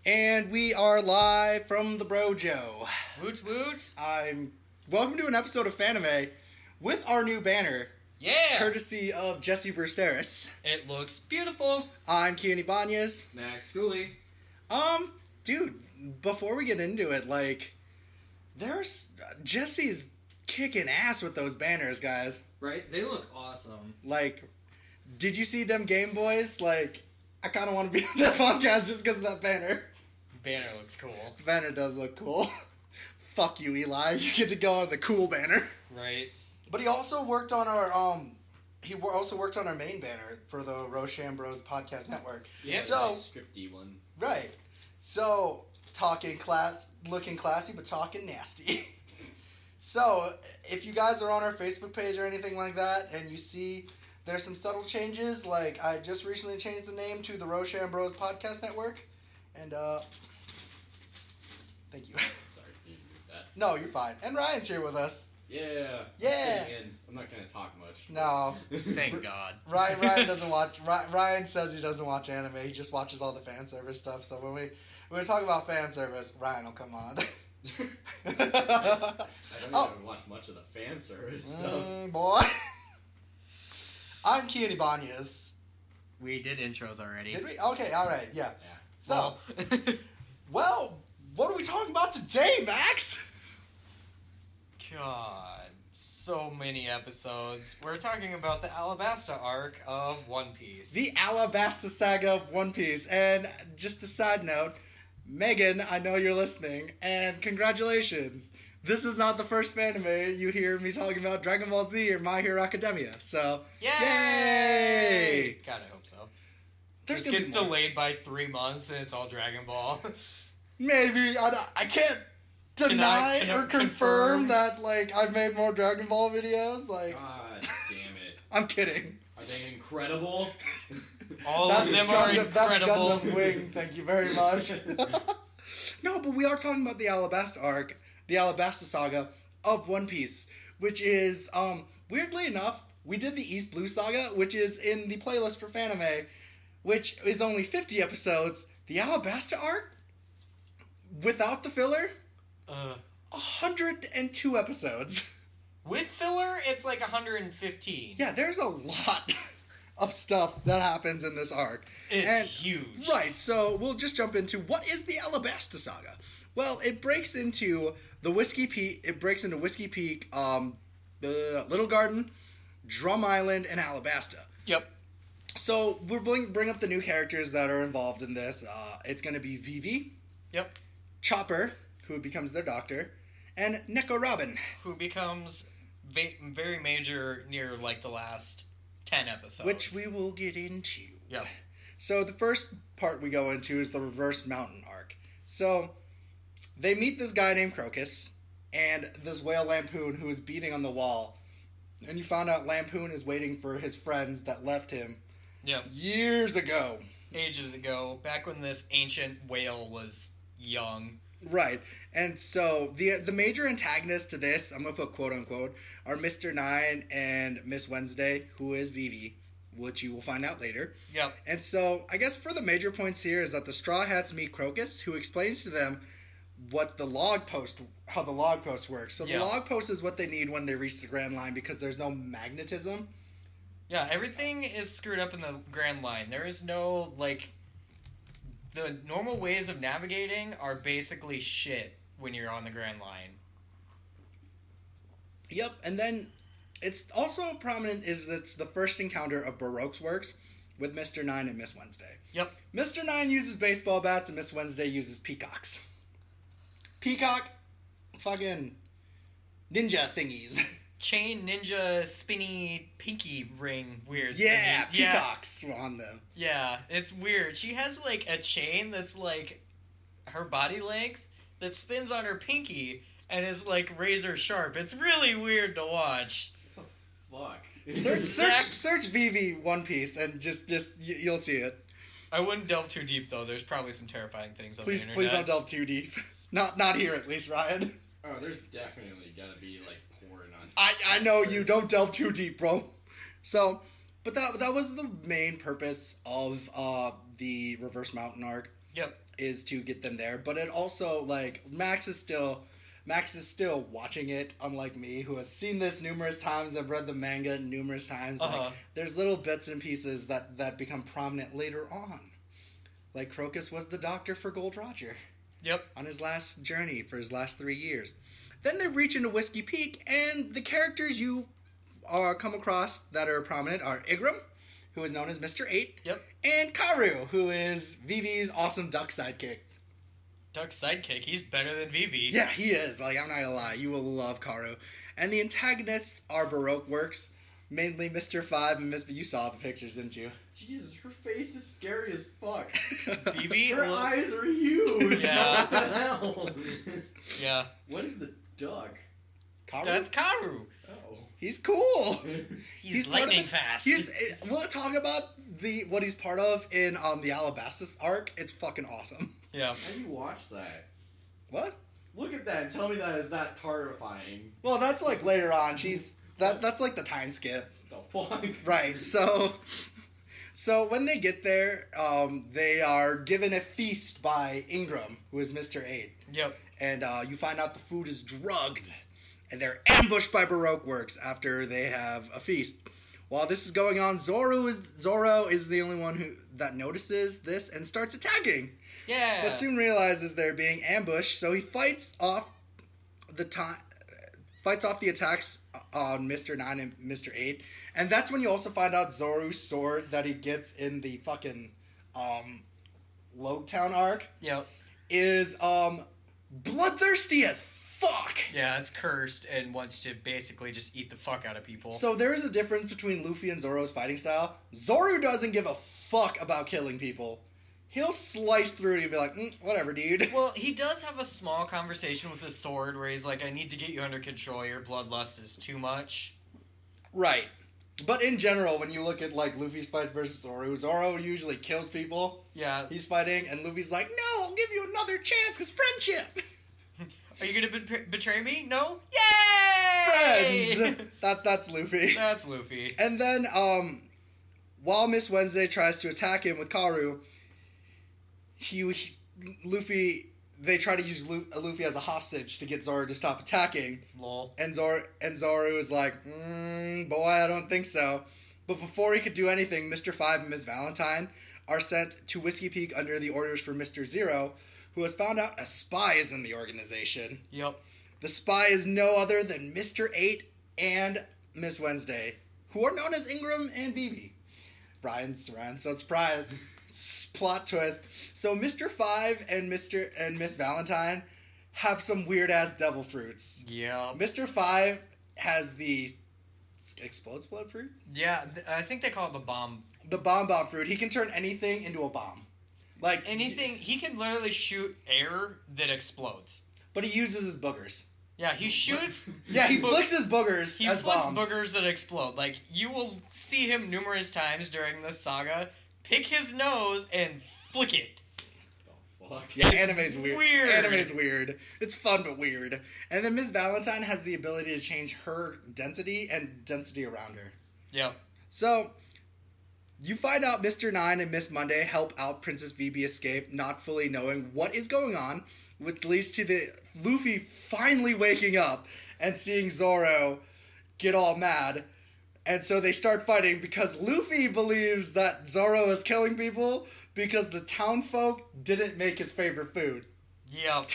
And we are live from the Brojo. Woot woot. Welcome to an episode of Fan-Ime with our new banner. Yeah! Courtesy of Jesse Brewsteris. It looks beautiful. I'm Kien Ibanez. Max Schooley. Dude, before we get into it, Jesse's kicking ass with those banners, guys. Right? They look awesome. Did you see them Game Boys? I kind of want to be on that podcast just because of that banner. Banner looks cool. Banner does look cool. Fuck you, Eli. You get to go on the cool banner. Right. But he also worked on our main banner for the Roshan Bros Podcast Network. Yeah, so nice scripty one. Right. So looking classy, but talking nasty. So if you guys are on our Facebook page or anything like that, and you see there's some subtle changes, I just recently changed the name to the Roshan Bros Podcast Network, and thank you. Sorry, you didn't read that. No, you're fine. And Ryan's here with us. Yeah. Yeah. I'm not gonna talk much. No. Thank God. Ryan doesn't watch. Ryan says he doesn't watch anime. He just watches all the fan service stuff. So when we talk about fan service, Ryan will come on. I don't even watch much of the fan service stuff. Boy. I'm Kien Ibanez. We did intros already. Did we? Okay, alright, yeah. So, Well, what are we talking about today, Max? God, so many episodes. We're talking about the Alabasta arc of One Piece. The Alabasta Saga of One Piece. And just a side note, Megan, I know you're listening, and congratulations. This is not the first Fan-Ime you hear me talking about Dragon Ball Z or My Hero Academia. So, yay! God, I hope so. There's This gets delayed by 3 months and it's all Dragon Ball. Maybe. I can't deny or confirm that, I've made more Dragon Ball videos. God damn it. I'm kidding. Are they incredible? All of them are incredible. That's Gundam Wing, thank you very much. No, but we are talking about the Alabasta arc, the Alabasta Saga of One Piece, which is, weirdly enough, we did the East Blue Saga, which is in the playlist for Fan-Ime, which is only 50 episodes. The Alabasta arc, without the filler, 102 episodes. With filler, it's 115. Yeah, there's a lot of stuff that happens in this arc. It's huge. Right, so we'll just jump into what is the Alabasta Saga. Well, it breaks into the Whiskey Peak. It breaks into Whiskey Peak, the Little Garden, Drum Island, and Alabasta. Yep. So we'll bring up the new characters that are involved in this. It's going to be Vivi. Yep. Chopper, who becomes their doctor, and Neko Robin, who becomes very major near the last 10 episodes, which we will get into. Yeah. So the first part we go into is the Reverse Mountain arc. So they meet this guy named Crocus and this whale Lampoon who is beating on the wall, and you found out Lampoon is waiting for his friends that left him. Yep. Years ago. Ages ago, back when this ancient whale was young. Right. And so the major antagonists to this, I'm going to put quote unquote, are Mr. Nine and Miss Wednesday, who is Vivi, which you will find out later. Yep. And so I guess for the major points here is that the Straw Hats meet Crocus, who explains to them how the log post works. So the log post is what they need when they reach the Grand Line because there's no magnetism. Yeah, everything is screwed up in the Grand Line. There is no, the normal ways of navigating are basically shit when you're on the Grand Line. Yep, and then it's also prominent is that it's the first encounter of Baroque's works with Mr. Nine and Miss Wednesday. Yep. Mr. Nine uses baseball bats and Miss Wednesday uses peacocks. Peacock, fucking ninja thingies. Chain ninja spinny pinky ring weird. Yeah, thingy. peacocks on them. Yeah, it's weird. She has a chain that's her body length that spins on her pinky and is razor sharp. It's really weird to watch. Fuck. Search Vivi One Piece and just you'll see it. I wouldn't delve too deep though. There's probably some terrifying things on the internet. Please don't delve too deep. Not here at least, Ryan. Oh, there's definitely gotta be porn on. I know you don't delve too deep, bro. So, but that was the main purpose of the Reverse Mountain arc. Yep. Is to get them there, but it also, like, Max is still watching it, unlike me, who has seen this numerous times. I've read the manga numerous times. Like, there's little bits and pieces that become prominent later on. Like, Crocus was the doctor for Gold Roger. Yep. On his last journey for his last 3 years. Then they reach into Whiskey Peak, and the characters you come across that are prominent are Igram, who is known as Mr. 8. Yep. And Karu, who is Vivi's awesome duck sidekick. Duck sidekick? He's better than Vivi. Yeah, he is. Like, I'm not gonna lie. You will love Karu. And the antagonists are Baroque works. Mainly Mr. 5 and Miss... You saw the pictures, didn't you? Jesus, her face is scary as fuck. Vivi? Her eyes are huge. Yeah. What the hell? Yeah. What is the duck? Karu? That's Karu. Oh. He's cool. He's lightning fast. We'll talk about what he's part of in the Alabasta arc. It's fucking awesome. Yeah. How do you watch that? What? Look at that and tell me that is that terrifying. Well, that's like later on. That's like the time skip. The fuck? Right. So when they get there, they are given a feast by Ingram, who is Mr. 8. Yep. And you find out the food is drugged. And they're ambushed by Baroque works after they have a feast. While this is going on, Zoro is the only one that notices this and starts attacking. Yeah. But soon realizes they're being ambushed, so he fights off the attacks on Mr. 9 and Mr. 8. And that's when you also find out Zoro's sword that he gets in the fucking Logetown arc. Yep. Is bloodthirsty as fuck. Yeah, it's cursed and wants to basically just eat the fuck out of people. So there is a difference between Luffy and Zoro's fighting style. Zoro doesn't give a fuck about killing people. He'll slice through it and be like, whatever, dude. Well, he does have a small conversation with his sword where he's like, I need to get you under control. Your bloodlust is too much. Right. But in general, when you look at, like, Luffy's fights versus Zoro usually kills people. Yeah. He's fighting, and Luffy's like, no, I'll give you another chance, because friendship. Are you going to betray me? No? Yay! Friends! That's Luffy. That's Luffy. And then, while Miss Wednesday tries to attack him with Karu, they try to use Luffy as a hostage to get Zoro to stop attacking. Lol. And Zoro is like, boy, I don't think so. But before he could do anything, Mr. 5 and Miss Valentine are sent to Whiskey Peak under the orders for Mr. 0, who has found out a spy is in the organization. Yep. The spy is no other than Mr. 8 and Miss Wednesday, who are known as Ingram and Vivi. Ryan's so surprised. Plot twist. So Mr. 5 and Miss Valentine have some weird ass devil fruits. Yeah. Mr. 5 has the explodes blood fruit? Yeah, I think they call it the bomb. The bomb fruit. He can turn anything into a bomb. Like anything, he can literally shoot air that explodes. But he uses his boogers. Yeah, he shoots. Yeah, he flicks his boogers He as flicks bombs. boogers that explode. Like, you will see him numerous times during this saga pick his nose and flick it. The fuck? Yeah, anime's weird. Anime's weird. It's fun but weird. And then Miss Valentine has the ability to change her density and density around her. Yep. So, you find out Mr. 9 and Miss Monday help out Princess Vivi escape, not fully knowing what is going on, which leads to the Luffy finally waking up and seeing Zoro get all mad. And so they start fighting because Luffy believes that Zoro is killing people because the townfolk didn't make his favorite food. Yep.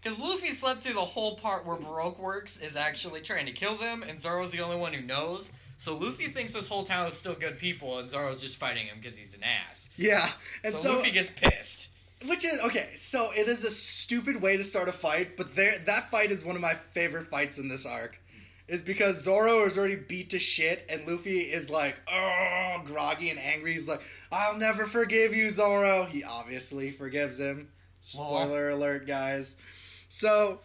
Because Luffy slept through the whole part where Baroque Works is actually trying to kill them, and Zoro's the only one who knows. So Luffy thinks this whole town is still good people, and Zoro's just fighting him because he's an ass. Yeah. And so Luffy gets pissed. Which is, okay, so it is a stupid way to start a fight, but that fight is one of my favorite fights in this arc. Is because Zoro is already beat to shit, and Luffy is like, oh, groggy and angry. He's like, I'll never forgive you, Zoro. He obviously forgives him. Spoiler alert, guys. So,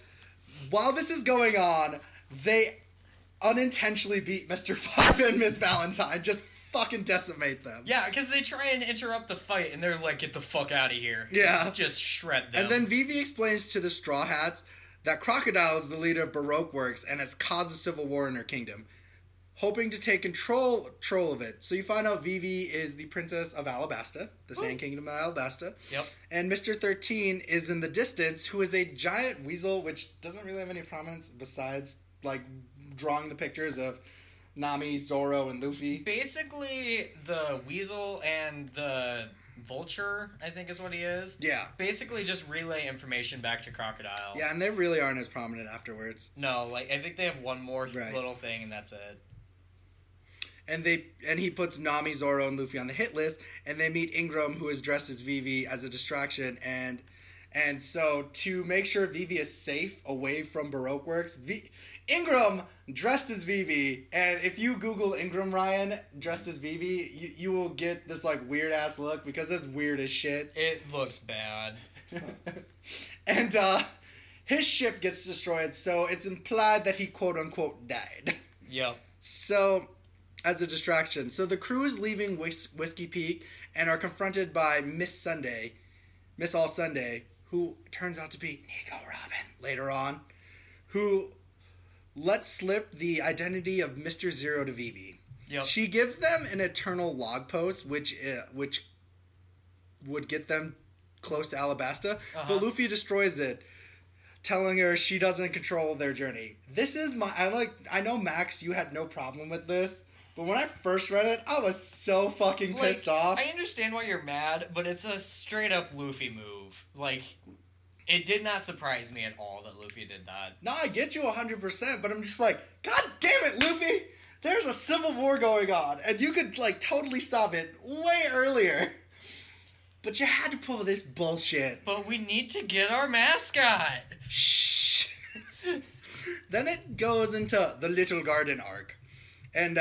while this is going on, they unintentionally beat Mr. 5 and Miss Valentine. Just fucking decimate them. Yeah, because they try and interrupt the fight, and they're like, get the fuck out of here. Yeah. Just shred them. And then Vivi explains to the Straw Hats that Crocodile is the leader of Baroque Works and has caused a civil war in her kingdom. hoping to take control of it. So you find out Vivi is the princess of Alabasta, the Sand Kingdom of Alabasta. Yep. And Mr. 13 is in the distance, who is a giant weasel, which doesn't really have any prominence besides, like, drawing the pictures of Nami, Zoro, and Luffy. Basically, the weasel and the vulture, I think is what he is. Yeah. Basically just relay information back to Crocodile. Yeah, and they really aren't as prominent afterwards. No, like, I think they have one more Right. little thing, and that's it. And he puts Nami, Zoro, and Luffy on the hit list, and they meet Ingram, who is dressed as Vivi, as a distraction, and so to make sure Vivi is safe away from Baroque Works, Ingram dressed as Vivi, and if you Google Ingram Ryan dressed as Vivi, you will get this like weird ass look because it's weird as shit. It looks bad. And his ship gets destroyed, so it's implied that he quote unquote died. Yep. So, as a distraction. So the crew is leaving Whiskey Peak and are confronted by Miss All Sunday, who turns out to be Nico Robin later on, who lets slip the identity of Mr. Zero to Vivi. Yep. She gives them an eternal log post, which would get them close to Alabasta, but Luffy destroys it, telling her she doesn't control their journey. This is I know, Max, you had no problem with this, but when I first read it, I was so fucking pissed off. I understand why you're mad, but it's a straight up Luffy move. Like, it did not surprise me at all that Luffy did that. No, I get you 100%, but I'm just like, God damn it, Luffy! There's a civil war going on, and you could, like, totally stop it way earlier. But you had to pull this bullshit. But we need to get our mascot! Shh. Then it goes into the Little Garden arc. And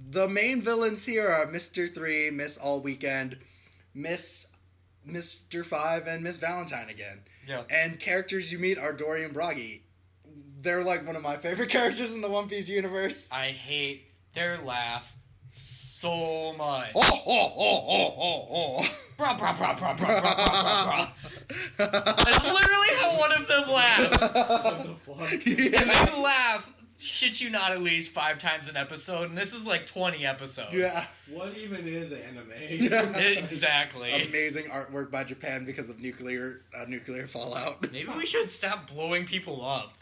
the main villains here are Mr. 3, Miss All Weekend, Mr. 5, and Miss Valentine again. Yeah. And characters you meet are Dory and Broggy. They're like one of my favorite characters in the One Piece universe. I hate their laugh so much. Oh. Brah, brah, brah, brah, brah, brah, brah, brah. That's literally how one of them laughs. What the fuck? Yeah. And they laugh, shit you not, at least 5 times an episode, and this is like 20 episodes. Yeah. What even is anime? Yeah. Exactly. Amazing artwork by Japan because of nuclear fallout. Maybe we should stop blowing people up.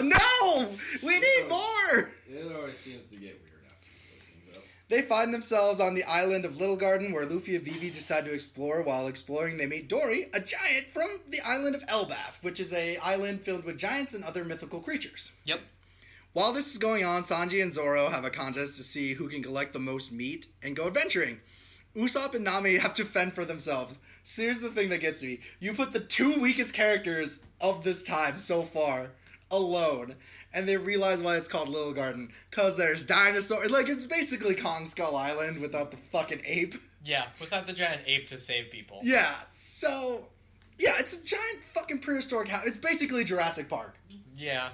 No! We need more! It always seems to get weird after you look things up. They find themselves on the island of Little Garden, where Luffy and Vivi decide to explore. While exploring, they meet Dory, a giant from the island of Elbaf, which is an island filled with giants and other mythical creatures. Yep. While this is going on, Sanji and Zoro have a contest to see who can collect the most meat and go adventuring. Usopp and Nami have to fend for themselves. So here's the thing that gets me. You put the 2 weakest characters of this time so far alone, and they realize why it's called Little Garden. Because there's dinosaurs. Like, it's basically Kong Skull Island without the fucking ape. Yeah, without the giant ape to save people. Yeah, so... Yeah, it's a giant fucking prehistoric house. It's basically Jurassic Park. Yeah.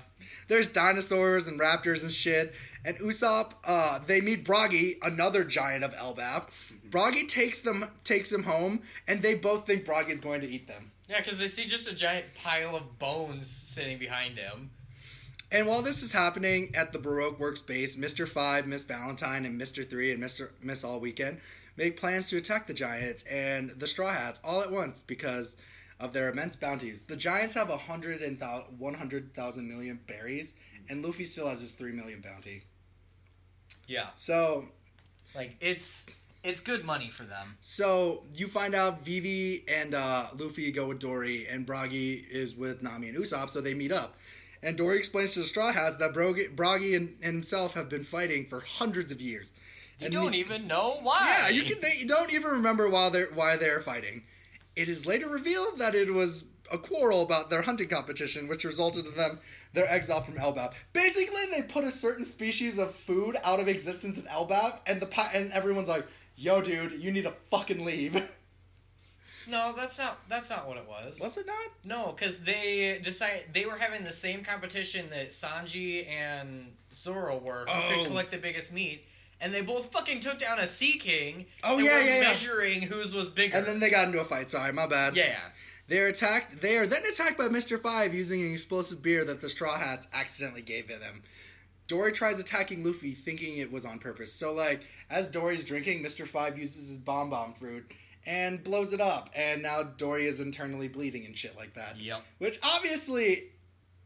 There's dinosaurs and raptors and shit. And Usopp, they meet Broggy, another giant of Elbaf. Broggy takes him home, and they both think Broggy's going to eat them. Yeah, because they see just a giant pile of bones sitting behind him. And while this is happening at the Baroque Works base, Mr. 5, Miss Valentine, and Mr. 3 and Miss All Weekend make plans to attack the Giants and the Straw Hats all at once because of their immense bounties. The Giants have 100,000 million berries, and Luffy still has his 3 million bounty. Yeah. So... Like, it's good money for them. So, you find out Vivi and Luffy go with Dory, and Broggy is with Nami and Usopp, so they meet up. And Dory explains to the Straw Hats that Broggy and himself have been fighting for hundreds of years. You don't even know why. Yeah, you don't even remember why they're fighting. It is later revealed that it was a quarrel about their hunting competition, which resulted in their exile from Elbaf. Basically, they put a certain species of food out of existence in Elbaf, and everyone's like, "Yo, dude, you need to fucking leave." No, that's not what it was. Was it not? No, because they were having the same competition that Sanji and Zoro were, who could collect the biggest meat, and they both fucking took down a Sea King. Oh, and yeah, were yeah, yeah. measuring whose was bigger. And then they got into a fight. Sorry, my bad. Yeah. They are attacked. They are then attacked by Mr. 5 using an explosive beer that the Straw Hats accidentally gave them. Dory tries attacking Luffy thinking it was on purpose. So, like, as Dory's drinking, Mr. Five uses his bomb fruit and blows it up. And now Dory is internally bleeding and shit like that. Yep. Which, obviously,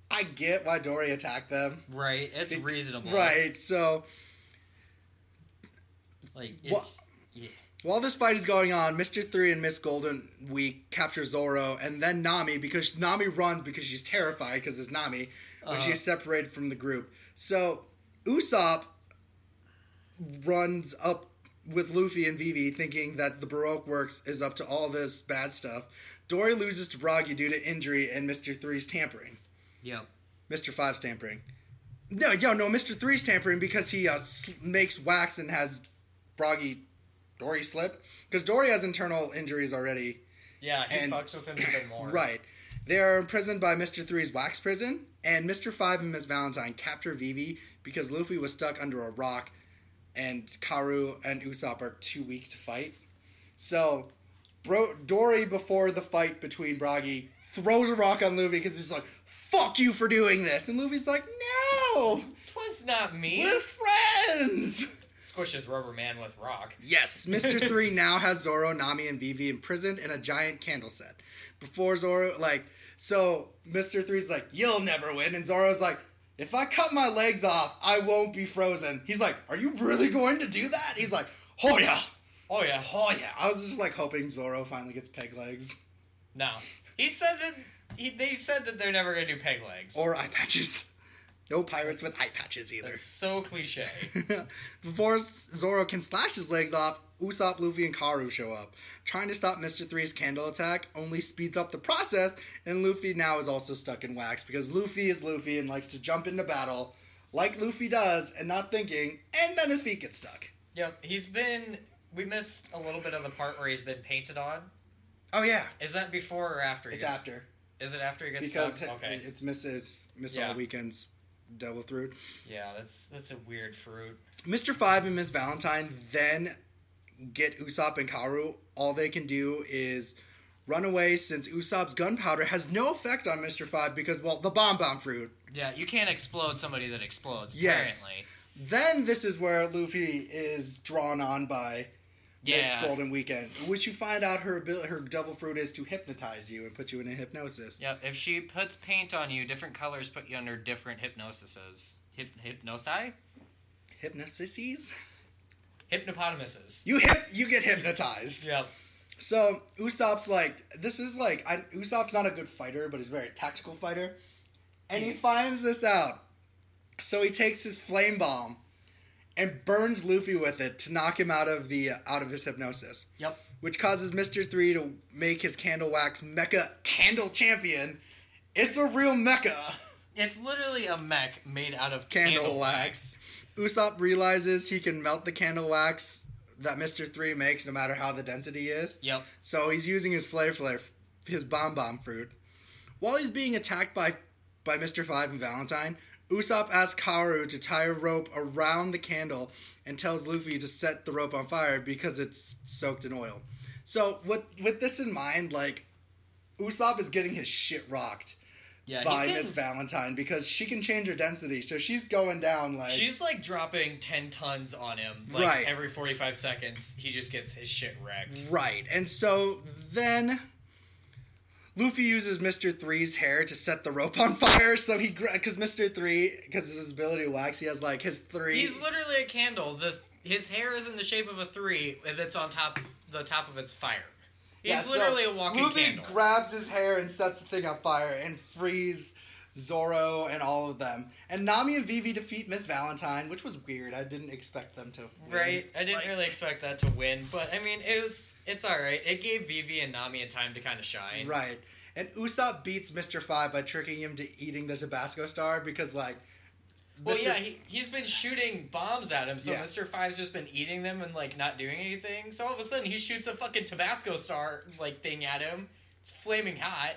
I get why Dory attacked them. Right. It's reasonable. Right, so... Like, it's... Yeah. While this fight is going on, Mr. 3 and Miss Golden Week capture Zoro and then Nami because Nami runs because she's terrified because it's Nami when she's separated from the group. So Usopp runs up with Luffy and Vivi thinking that the Baroque Works is up to all this bad stuff. Dory loses to Bragi due to injury and Mr. 3's tampering. Yep. Mr. 5's tampering. No, Mr. 3's tampering because he makes wax and has Dory slip. Because Dory has internal injuries already. Yeah, he fucks with him even more. Right. They are imprisoned by Mr. 3's wax prison, and Mr. 5 and Miss Valentine capture Vivi because Luffy was stuck under a rock, and Karu and Usopp are too weak to fight. So, Dory, before the fight between Bragi, throws a rock on Luffy because he's like, fuck you for doing this. And Luffy's like, no! Twas not me. We're friends! Squishes Rubber Man with rock. Yes, Mr. 3 now has Zoro, Nami, and Vivi imprisoned in a giant candle set. Before Zoro, so Mr. 3's like, you'll never win. And Zoro's like, if I cut my legs off, I won't be frozen. He's like, are you really going to do that? He's like, oh yeah. Oh yeah. Oh yeah. I was just hoping Zoro finally gets peg legs. No. He said that, they said that they're never going to do peg legs. Or eye patches. No pirates with eye patches either. That's so cliche. Before Zoro can slash his legs off, Usopp, Luffy, and Karu show up. Trying to stop Mr. 3's candle attack only speeds up the process, and Luffy now is also stuck in wax because Luffy is Luffy and likes to jump into battle like Luffy does and not thinking, and then his feet get stuck. Yep, we missed a little bit of the part where he's been painted on. Oh yeah. Is that before or after? It's after. Is it after he gets because stuck? Okay. It's Miss All Weekend's devil fruit. Yeah, that's a weird fruit. Mr. 5 and Miss Valentine then get Usopp and Karu. All they can do is run away since Usopp's gunpowder has no effect on Mr. 5 because, well, the bomb fruit. Yeah, you can't explode somebody that explodes, yes. apparently. Then this is where Luffy is drawn on by Miss Golden Weekend, which you find out her devil fruit is to hypnotize you and put you in a hypnosis. Yep, if she puts paint on you, different colors put you under different hypnosises. Hypnosi? Hypnosises? Hypnopotamuses. You get hypnotized. Yep. So Usopp's Usopp's not a good fighter, but he's a very tactical fighter. And he finds this out. So he takes his flame bomb and burns Luffy with it to knock him out of his hypnosis. Yep. Which causes Mr. 3 to make his candle wax mecha candle champion. It's a real mecha. It's literally a mech made out of candle wax. Usopp realizes he can melt the candle wax that Mr. 3 makes no matter how the density is. Yep. So he's using his his bomb fruit. While he's being attacked by Mr. 5 and Valentine, Usopp asks Karu to tie a rope around the candle and tells Luffy to set the rope on fire because it's soaked in oil. So with this in mind, Usopp is getting his shit rocked by Miss Valentine because she can change her density. So she's going down she's dropping 10 tons on him. Every 45 seconds, he just gets his shit wrecked. Right. And so then Luffy uses Mr. 3's hair to set the rope on fire, so because Mr. 3, because of his ability to wax, he has his 3... He's literally a candle. His hair is in the shape of a 3, and it's on the top of its fire. He's literally a walking candle. Luffy grabs his hair and sets the thing on fire and frees Zoro and all of them. And Nami and Vivi defeat Miss Valentine, which was weird. I didn't expect them to win. Right, I didn't really expect that to win, but I mean, it's alright. It gave Vivi and Nami a time to kind of shine. Right. And Usopp beats Mr. 5 by tricking him to eating the Tabasco star because, Well, yeah, he's been shooting bombs at him, so Mr. 5's just been eating them and, not doing anything. So all of a sudden, he shoots a fucking Tabasco star, thing at him. It's flaming hot.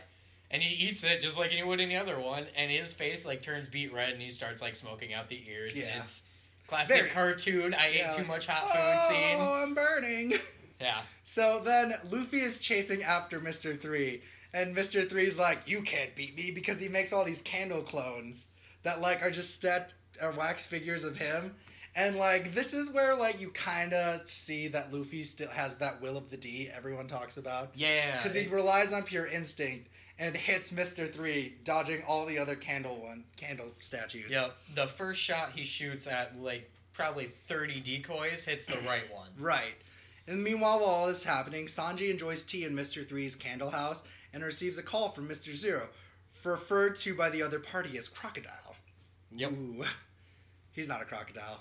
And he eats it just like he would any other one, and his face, turns beet red, and he starts, smoking out the ears. Yeah. And it's classic cartoon, I ate too much hot food scene. Oh, I'm burning. Yeah. So then, Luffy is chasing after Mr. 3, and Mr. 3's like, you can't beat me, because he makes all these candle clones that, are just set wax figures of him. And, like, this is where, like, you kind of see that Luffy still has that will of the D everyone talks about. Yeah. Because he relies on pure instinct and hits Mr. 3, dodging all the other candle statues. Yep. The first shot he shoots at, like, probably 30 decoys hits the right one. Right. And meanwhile, while all this is happening, Sanji enjoys tea in Mr. 3's candle house and receives a call from Mr. 0, referred to by the other party as Crocodile. Yep. Ooh. He's not a crocodile.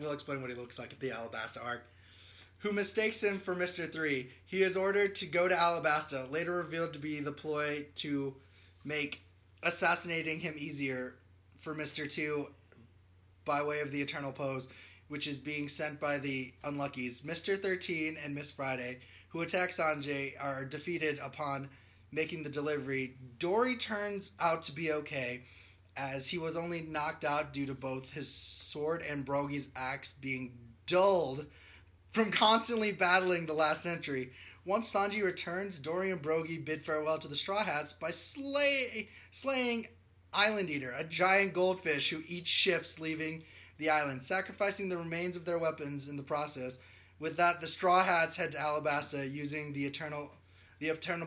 We'll explain what he looks like at the Alabasta arc. Who mistakes him for Mr. 3. He is ordered to go to Alabasta, later revealed to be the ploy to make assassinating him easier for Mr. 2 by way of the Eternal Pose, which is being sent by the Unluckies. Mr. 13 and Miss Friday, who attack Sanjay, are defeated upon making the delivery. Dory turns out to be okay, as he was only knocked out due to both his sword and Brogy's axe being dulled from constantly battling the last century. Once Sanji returns, Dory and Brogy bid farewell to the Straw Hats by slaying Island Eater, a giant goldfish who eats ships leaving the island, sacrificing the remains of their weapons in the process. With that, the Straw Hats head to Alabasta using the eternal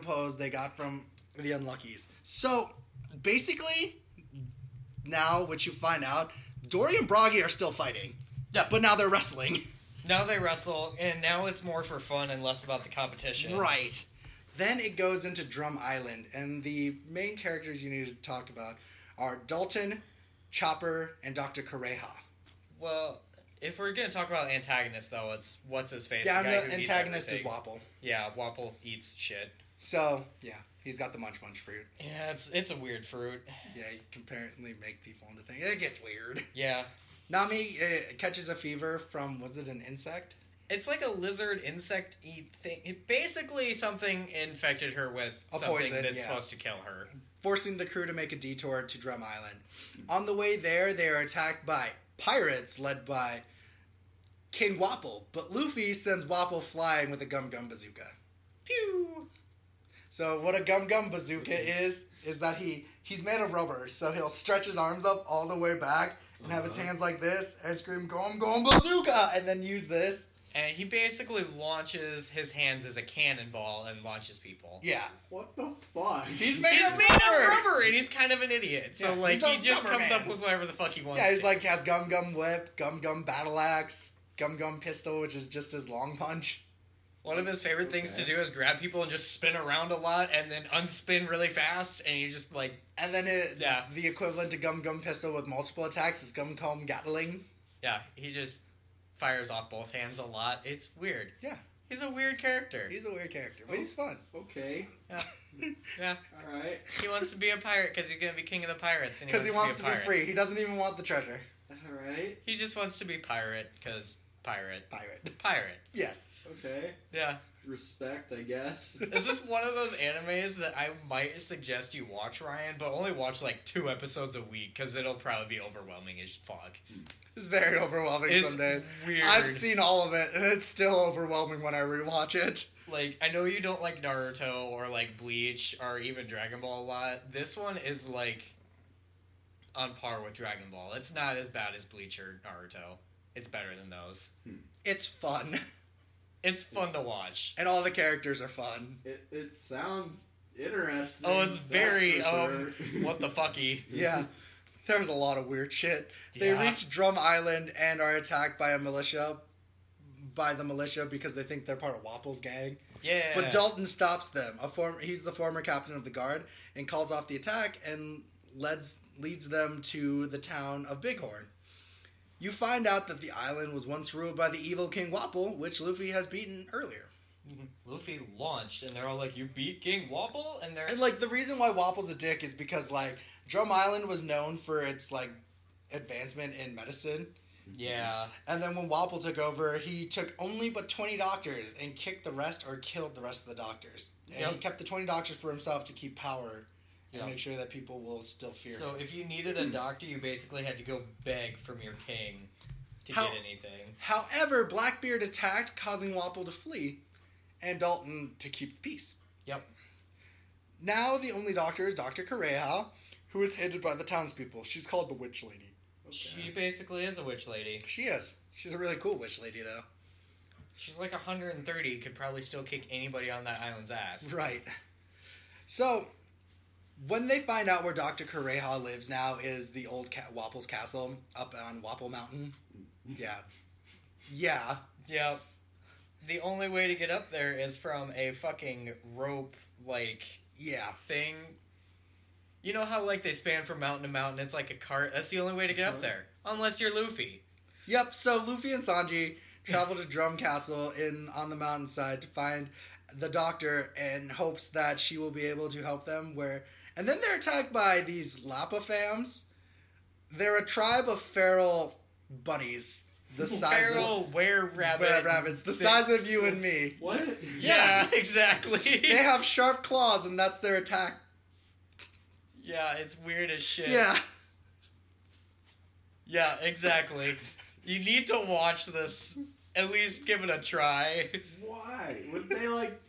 pose they got from the Unluckies. So, basically, now, what you find out, Dory and Brogy are still fighting. Yeah. But now they're wrestling. Now they wrestle, and now it's more for fun and less about the competition. Right. Then it goes into Drum Island, and the main characters you need to talk about are Dalton, Chopper, and Dr. Kureha. Well, if we're going to talk about antagonists, though, it's what's-his-face? Yeah, the guy and who the eats antagonist is everything. Wapple. Yeah, Wapple eats shit. So, yeah, he's got the munch fruit. Yeah, it's a weird fruit. Yeah, you can apparently make people into things. It gets weird. Yeah. Nami catches a fever from, was it an insect? It's like a lizard insect-y thing. Basically, something infected her with A something poison, that's yeah. supposed to kill her. Forcing the crew to make a detour to Drum Island. On the way there, they are attacked by pirates led by King Wapple, but Luffy sends Wapple flying with a Gum Gum Bazooka. Pew! So what a Gum Gum Bazooka is that he's made of rubber, so he'll stretch his arms up all the way back and have his hands like this and scream Gum Gum Bazooka and then use this. And he basically launches his hands as a cannonball and launches people. Yeah. What the fuck? He's made He's of made rubber! of rubber, and he's kind of an idiot. So, Yeah, like, he's a he just rubber comes man. up with whatever the fuck he wants Yeah, he's to. like, has Gum Gum Whip, Gum Gum Battle Axe, Gum Gum Pistol, which is just his long punch. One of his favorite things to do is grab people and just spin around a lot and then unspin really fast, and you just, like... And then Yeah. the equivalent to Gum Gum Pistol with multiple attacks is Gum Gum Gatling. Yeah, he just fires off both hands a lot. It's weird. Yeah. He's a weird character. He's a weird character, but he's fun. Okay. Yeah. Alright. He wants to be a pirate because he's going to be king of the pirates. Because he wants to be pirate. free. He doesn't even want the treasure. Alright. He just wants to be pirate because pirate. Pirate. Pirate. Yes. Okay. Yeah. Respect, I guess. Is this one of those animes that I might suggest you watch, Ryan, but only watch like 2 episodes a week because it'll probably be overwhelming as fuck. It's very overwhelming some days. Weird. I've seen all of it, and it's still overwhelming when I rewatch it. Like, I know you don't like Naruto or like Bleach or even Dragon Ball a lot. This one is like on par with Dragon Ball. It's not as bad as Bleach or Naruto. It's better than those. It's fun. It's fun to watch. And all the characters are fun. It sounds interesting. Oh, it's very, that's for sure. what the fucky. Yeah. There's a lot of weird shit. They Yeah. reach Drum Island and are attacked by the militia because they think they're part of Wapple's gang. Yeah. But Dalton stops them. He's the former captain of the guard and calls off the attack and leads them to the town of Bighorn. You find out that the island was once ruled by the evil King Wapple, which Luffy has beaten earlier. Luffy launched, and they're all like, "You beat King Wapple?" And they're And, like, the reason why Wapple's a dick is because, like, Drum Island was known for its, like, advancement in medicine. yeah. And then when Wapple took over, he took only but 20 doctors and kicked the rest or killed the rest of the doctors. And Yep. he kept the 20 doctors for himself to keep power and Yep. make sure that people will still fear So him. if you needed a doctor, you basically had to go beg from your king to How- get anything. However, Blackbeard attacked, causing Wapple to flee, and Dalton to keep the peace. Yep. Now the only doctor is Dr. Kureha, who is hated by the townspeople. She's called the Witch Lady. She basically is a witch lady. She is. She's a really cool witch lady, though. She's like 130, could probably still kick anybody on that island's ass. Right. So, when they find out where Dr. Kureha lives now is the old Wapple's Castle up on Wapple Mountain. Yeah. Yeah. Yeah. The only way to get up there is from a fucking rope, thing. You know how, they span from mountain to mountain? It's like a cart. That's the only way to get up there. Unless you're Luffy. Yep, so Luffy and Sanji travel to Drum Castle on the mountainside to find the doctor in hopes that she will be able to help them and then they're attacked by these Lappa fams. They're a tribe of feral bunnies. The size feral were-rabbits. The size of you and me. What? Yeah, exactly. They have sharp claws and that's their attack. Yeah, it's weird as shit. Yeah. Yeah, exactly. You need to watch this. At least give it a try. Why? Were they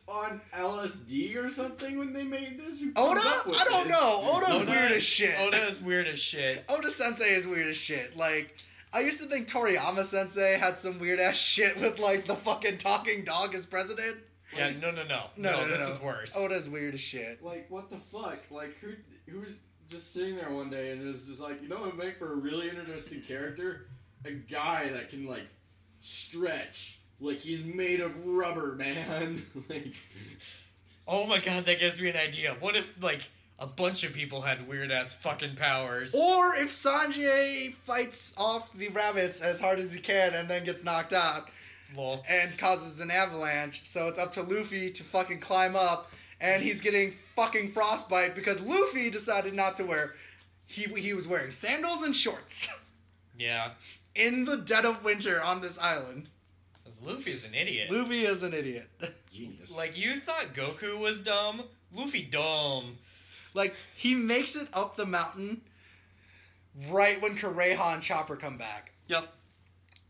on LSD or something when they made this? Oda? I don't know. Oda's weird as shit. Oda is weird as shit. Oda Sensei is weird as shit. I used to think Toriyama Sensei had some weird ass shit with the fucking talking dog as president. Yeah, no, this is worse. Oda's weird as shit. What the fuck? Who's just sitting there one day and is just what would make for a really interesting character? A guy that can, stretch. He's made of rubber, man. Oh my god, that gives me an idea. What if, a bunch of people had weird-ass fucking powers? Or if Sanjay fights off the rabbits as hard as he can and then gets knocked out. Lol. And causes an avalanche, so it's up to Luffy to fucking climb up, and he's getting fucking frostbite because Luffy decided not to wear... He was wearing sandals and shorts. Yeah. In the dead of winter on this island. Because Luffy's an idiot. Luffy is an idiot. Genius. You thought Goku was dumb? Luffy dumb. He makes it up the mountain right when Kureha and Chopper come back. Yep.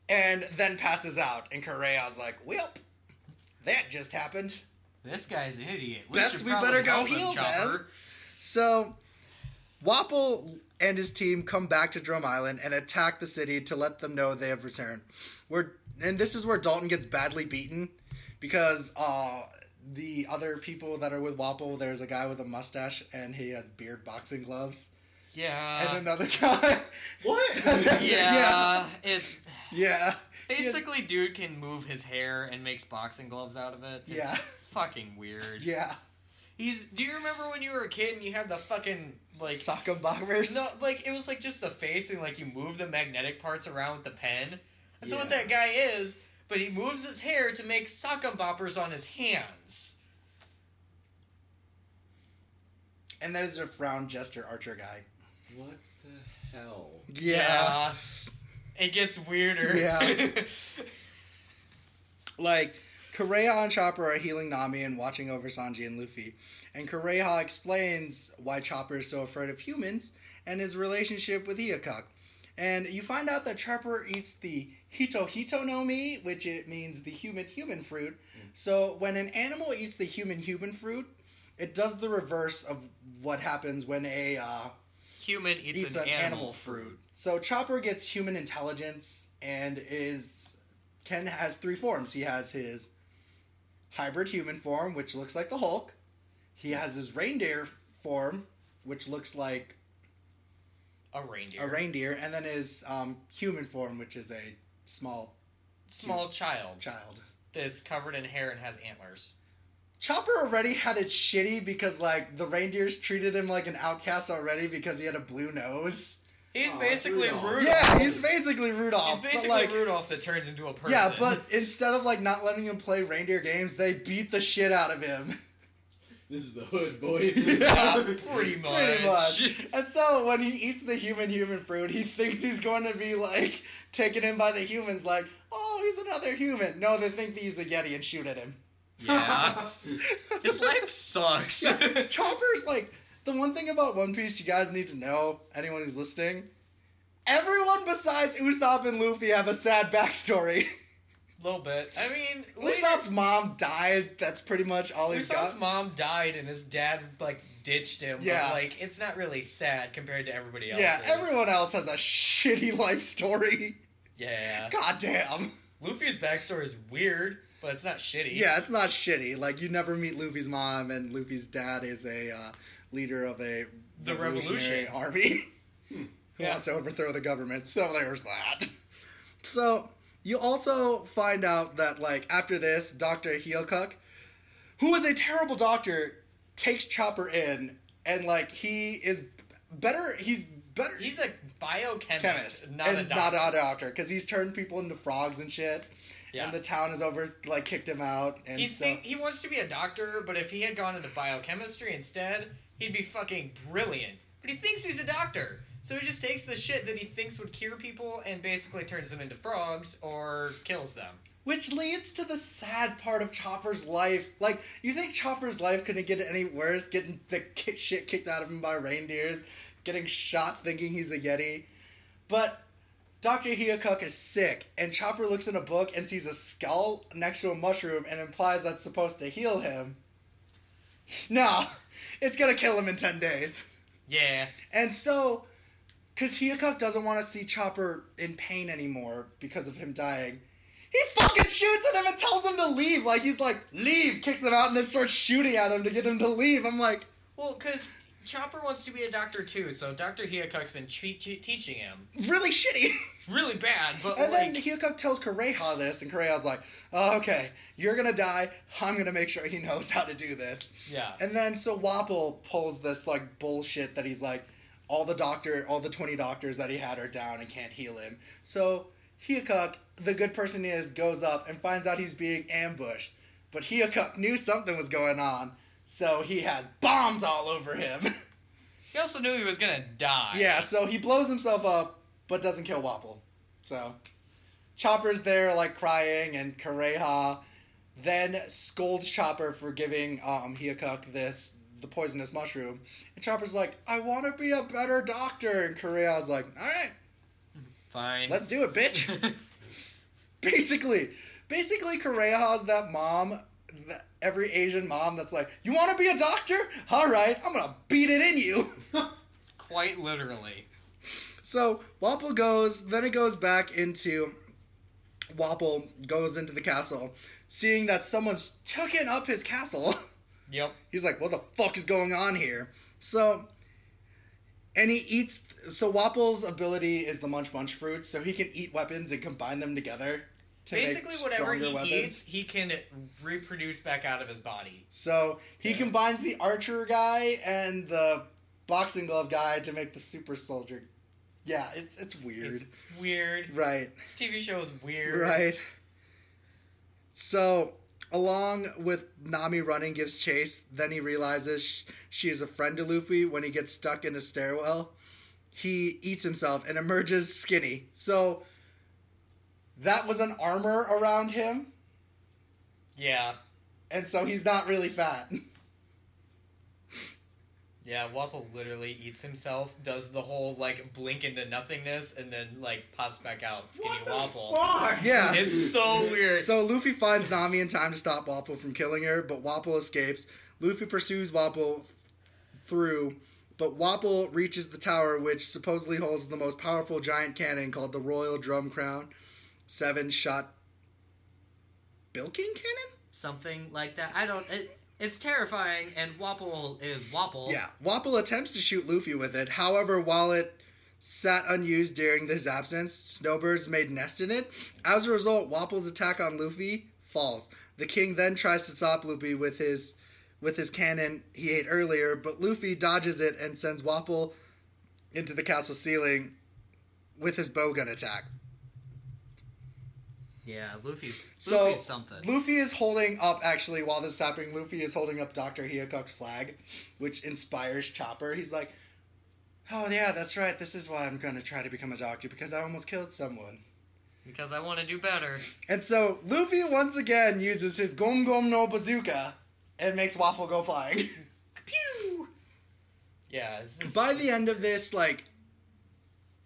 And then passes out. And Kureha's like, well, that just happened. This guy's an idiot. We better go heal then. So, Wapple and his team come back to Drum Island and attack the city to let them know they have returned. And this is where Dalton gets badly beaten because the other people that are with Wapple, there's a guy with a mustache and he has beard boxing gloves. Yeah. And another guy. What? Yeah. It's... Yeah. Basically, dude can move his hair and makes boxing gloves out of it. It's fucking weird. Yeah. Do you remember when you were a kid and you had the fucking, sock 'em bombers? No, it was, just the face and, you move the magnetic parts around with the pen? That's what that guy is, but he moves his hair to make sock 'em boppers on his hands. And there's a frown jester archer guy. What the hell? Yeah. It gets weirder. Yeah. Kureha and Chopper are healing Nami and watching over Sanji and Luffy. And Kureha explains why Chopper is so afraid of humans and his relationship with Iakak. And you find out that Chopper eats the Hito Hito no Mi, which it means the human fruit. So when an animal eats the human fruit, it does the reverse of what happens when a human eats an animal fruit. So Chopper gets human intelligence and has three forms. He has his hybrid human form, which looks like the Hulk. He has his reindeer form, which looks like a reindeer, and then his human form, which is a small child child that's covered in hair and has antlers. Chopper already had it shitty because the reindeers treated him like an outcast already because he had a blue nose. He's basically Rudolph. Yeah, he's basically Rudolph. He's basically Rudolph that turns into a person. Yeah, but instead of not letting him play reindeer games, they beat the shit out of him. This is the hood, boy. Yeah, pretty much. And so when he eats the human fruit, he thinks he's going to be taken in by the humans. Oh, he's another human. No, they think he's a Yeti and shoot at him. Yeah. His life sucks. Yeah, Chopper's the one thing about One Piece you guys need to know, anyone who's listening, everyone besides Usopp and Luffy have a sad backstory. A little bit. I mean, Usopp's mom died. That's pretty much all he's Usopp's got. mom died and his dad, like, ditched him. Yeah. But, like, it's not really sad compared to everybody else. Yeah, everyone else has a shitty life story. Yeah. God damn. Luffy's backstory is weird, but it's not shitty. Yeah, it's not shitty. Like, you never meet Luffy's mom, and Luffy's dad is a leader of a revolutionary army who wants to overthrow the government. So there's that. So you also find out that, like, after this, Dr. Hyokuk, who is a terrible doctor, takes Chopper in, and, like, he is better. He's better. He's a biochemist, not a doctor. Not a doctor, because he's turned people into frogs and shit. Yeah. And the town has kicked him out. And he wants to be a doctor, but if he had gone into biochemistry instead, he'd be fucking brilliant. But he thinks he's a doctor. So he just takes the shit that he thinks would cure people and basically turns them into frogs or kills them. Which leads to the sad part of Chopper's life. Like, you think Chopper's life couldn't get any worse? Getting the shit kicked out of him by reindeers, getting shot thinking he's a Yeti. But Dr. Hyokuk is sick, and Chopper looks in a book and sees a skull next to a mushroom and implies that's supposed to heal him. No, it's gonna kill him in 10 days. Yeah. And so, because Hyokuk doesn't want to see Chopper in pain anymore because of him dying, he fucking shoots at him and tells him to leave. Like, he's like, leave, kicks him out, and then starts shooting at him to get him to leave. I'm like... Well, because Chopper wants to be a doctor, too, so Dr. Hyokuk's been teaching him. Really shitty. Really bad, but and then Hyokuk tells Kureha this, and Kureha's like, oh, okay, you're gonna die, I'm gonna make sure he knows how to do this. Yeah. And then, so Wapol pulls this, like, bullshit that he's like, all the 20 doctors that he had are down and can't heal him. So Hyokuk, the good person he is, goes up and finds out he's being ambushed. But Hyokuk knew something was going on, so he has bombs all over him. He also knew he was gonna die. Yeah, so he blows himself up, but doesn't kill Wapol. So Chopper's there, like, crying, and Kureha then scolds Chopper for giving Hyokuk the poisonous mushroom. And Chopper's like, I want to be a better doctor. And Kureha's like, all right. Fine. Let's do it, bitch. Basically, Kureha's that mom, every Asian mom that's like, you want to be a doctor? All right, I'm going to beat it in you. Quite literally. So Wapol goes into the castle, seeing that someone's taken up his castle. Yep. He's like, what the fuck is going on here? So Wapol's ability is the munch fruits, so he can eat weapons and combine them together to basically make whatever stronger he weapons. eats, he can reproduce back out of his body. So he combines the archer guy and the boxing glove guy to make the super soldier. Yeah, it's weird. It's weird. Right. This TV show is weird. Right. So, along with Nami running gives chase, then he realizes she is a friend to Luffy. When he gets stuck in a stairwell, he eats himself and emerges skinny. So, that was an armor around him. Yeah. And so he's not really fat. Yeah, Wapol literally eats himself, does the whole, like, blink into nothingness, and then, like, pops back out. Skinny Wapol. Fuck! Yeah. It's so weird. So Luffy finds Nami in time to stop Wapol from killing her, but Wapol escapes. Luffy pursues Wapol through, but Wapol reaches the tower, which supposedly holds the most powerful giant cannon called the Royal Drum Crown 7-shot bilking cannon? Something like that. It's terrifying, and Wapol is Wapol. Yeah, Wapol attempts to shoot Luffy with it. However, while it sat unused during his absence, snowbirds made nest in it. As a result, Wapol's attack on Luffy falls. The king then tries to stop Luffy with his cannon he ate earlier, but Luffy dodges it and sends Wapol into the castle ceiling with his bowgun attack. Yeah, Luffy's something. Luffy is holding up, actually, while this is happening, Luffy is holding up Dr. Hyokuk's flag, which inspires Chopper. He's like, oh yeah, that's right, this is why I'm going to try to become a doctor, because I almost killed someone. Because I want to do better. And so, Luffy once again uses his Gom Gom no Bazooka and makes Waffle go flying. Pew! Yeah. By the end of this, like,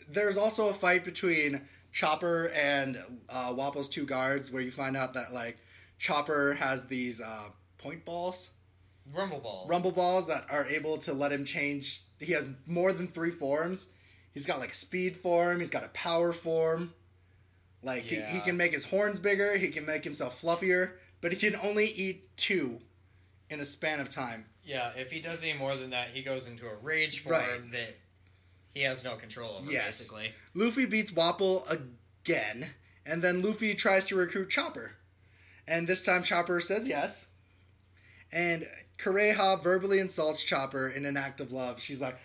there's also a fight between Chopper and Wapple's two guards, where you find out that like Chopper has these point balls, rumble balls that are able to let him change. He has more than 3 forms. He's got like speed form. He's got a power form. Like he can make his horns bigger. He can make himself fluffier, but he can only eat 2 in a span of time. Yeah, if he does any more than that, he goes into a rage form that he has no control over, basically. Luffy beats Wapple again, and then Luffy tries to recruit Chopper. And this time Chopper says yes. And Kureha verbally insults Chopper in an act of love. She's like,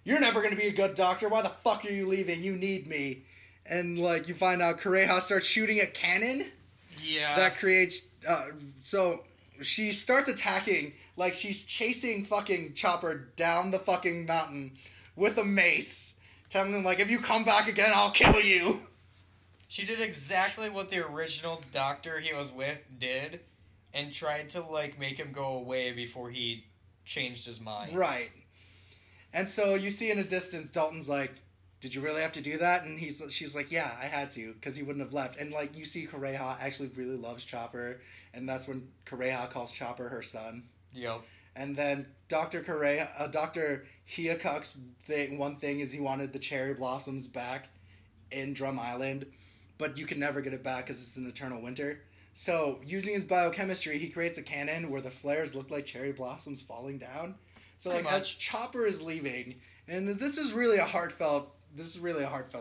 "You're never going to be a good doctor. Why the fuck are you leaving? You need me." And like you find out Kureha starts shooting a cannon. Yeah. That creates... so she starts attacking, like she's chasing fucking Chopper down the fucking mountain with a mace, telling him, like, if you come back again, I'll kill you. She did exactly what the original doctor he was with did, and tried to, like, make him go away before he changed his mind. Right. And so you see in a distance, Dalton's like, "Did you really have to do that?" And she's like, "Yeah, I had to, because he wouldn't have left." And, like, you see Kureha actually really loves Chopper, and that's when Kureha calls Chopper her son. Yep. And then Dr. Hyakuk's one thing is he wanted the cherry blossoms back in Drum Island, but you can never get it back because it's an eternal winter. So, using his biochemistry, he creates a cannon where the flares look like cherry blossoms falling down. So, like, as Chopper is leaving, and this is really a heartfelt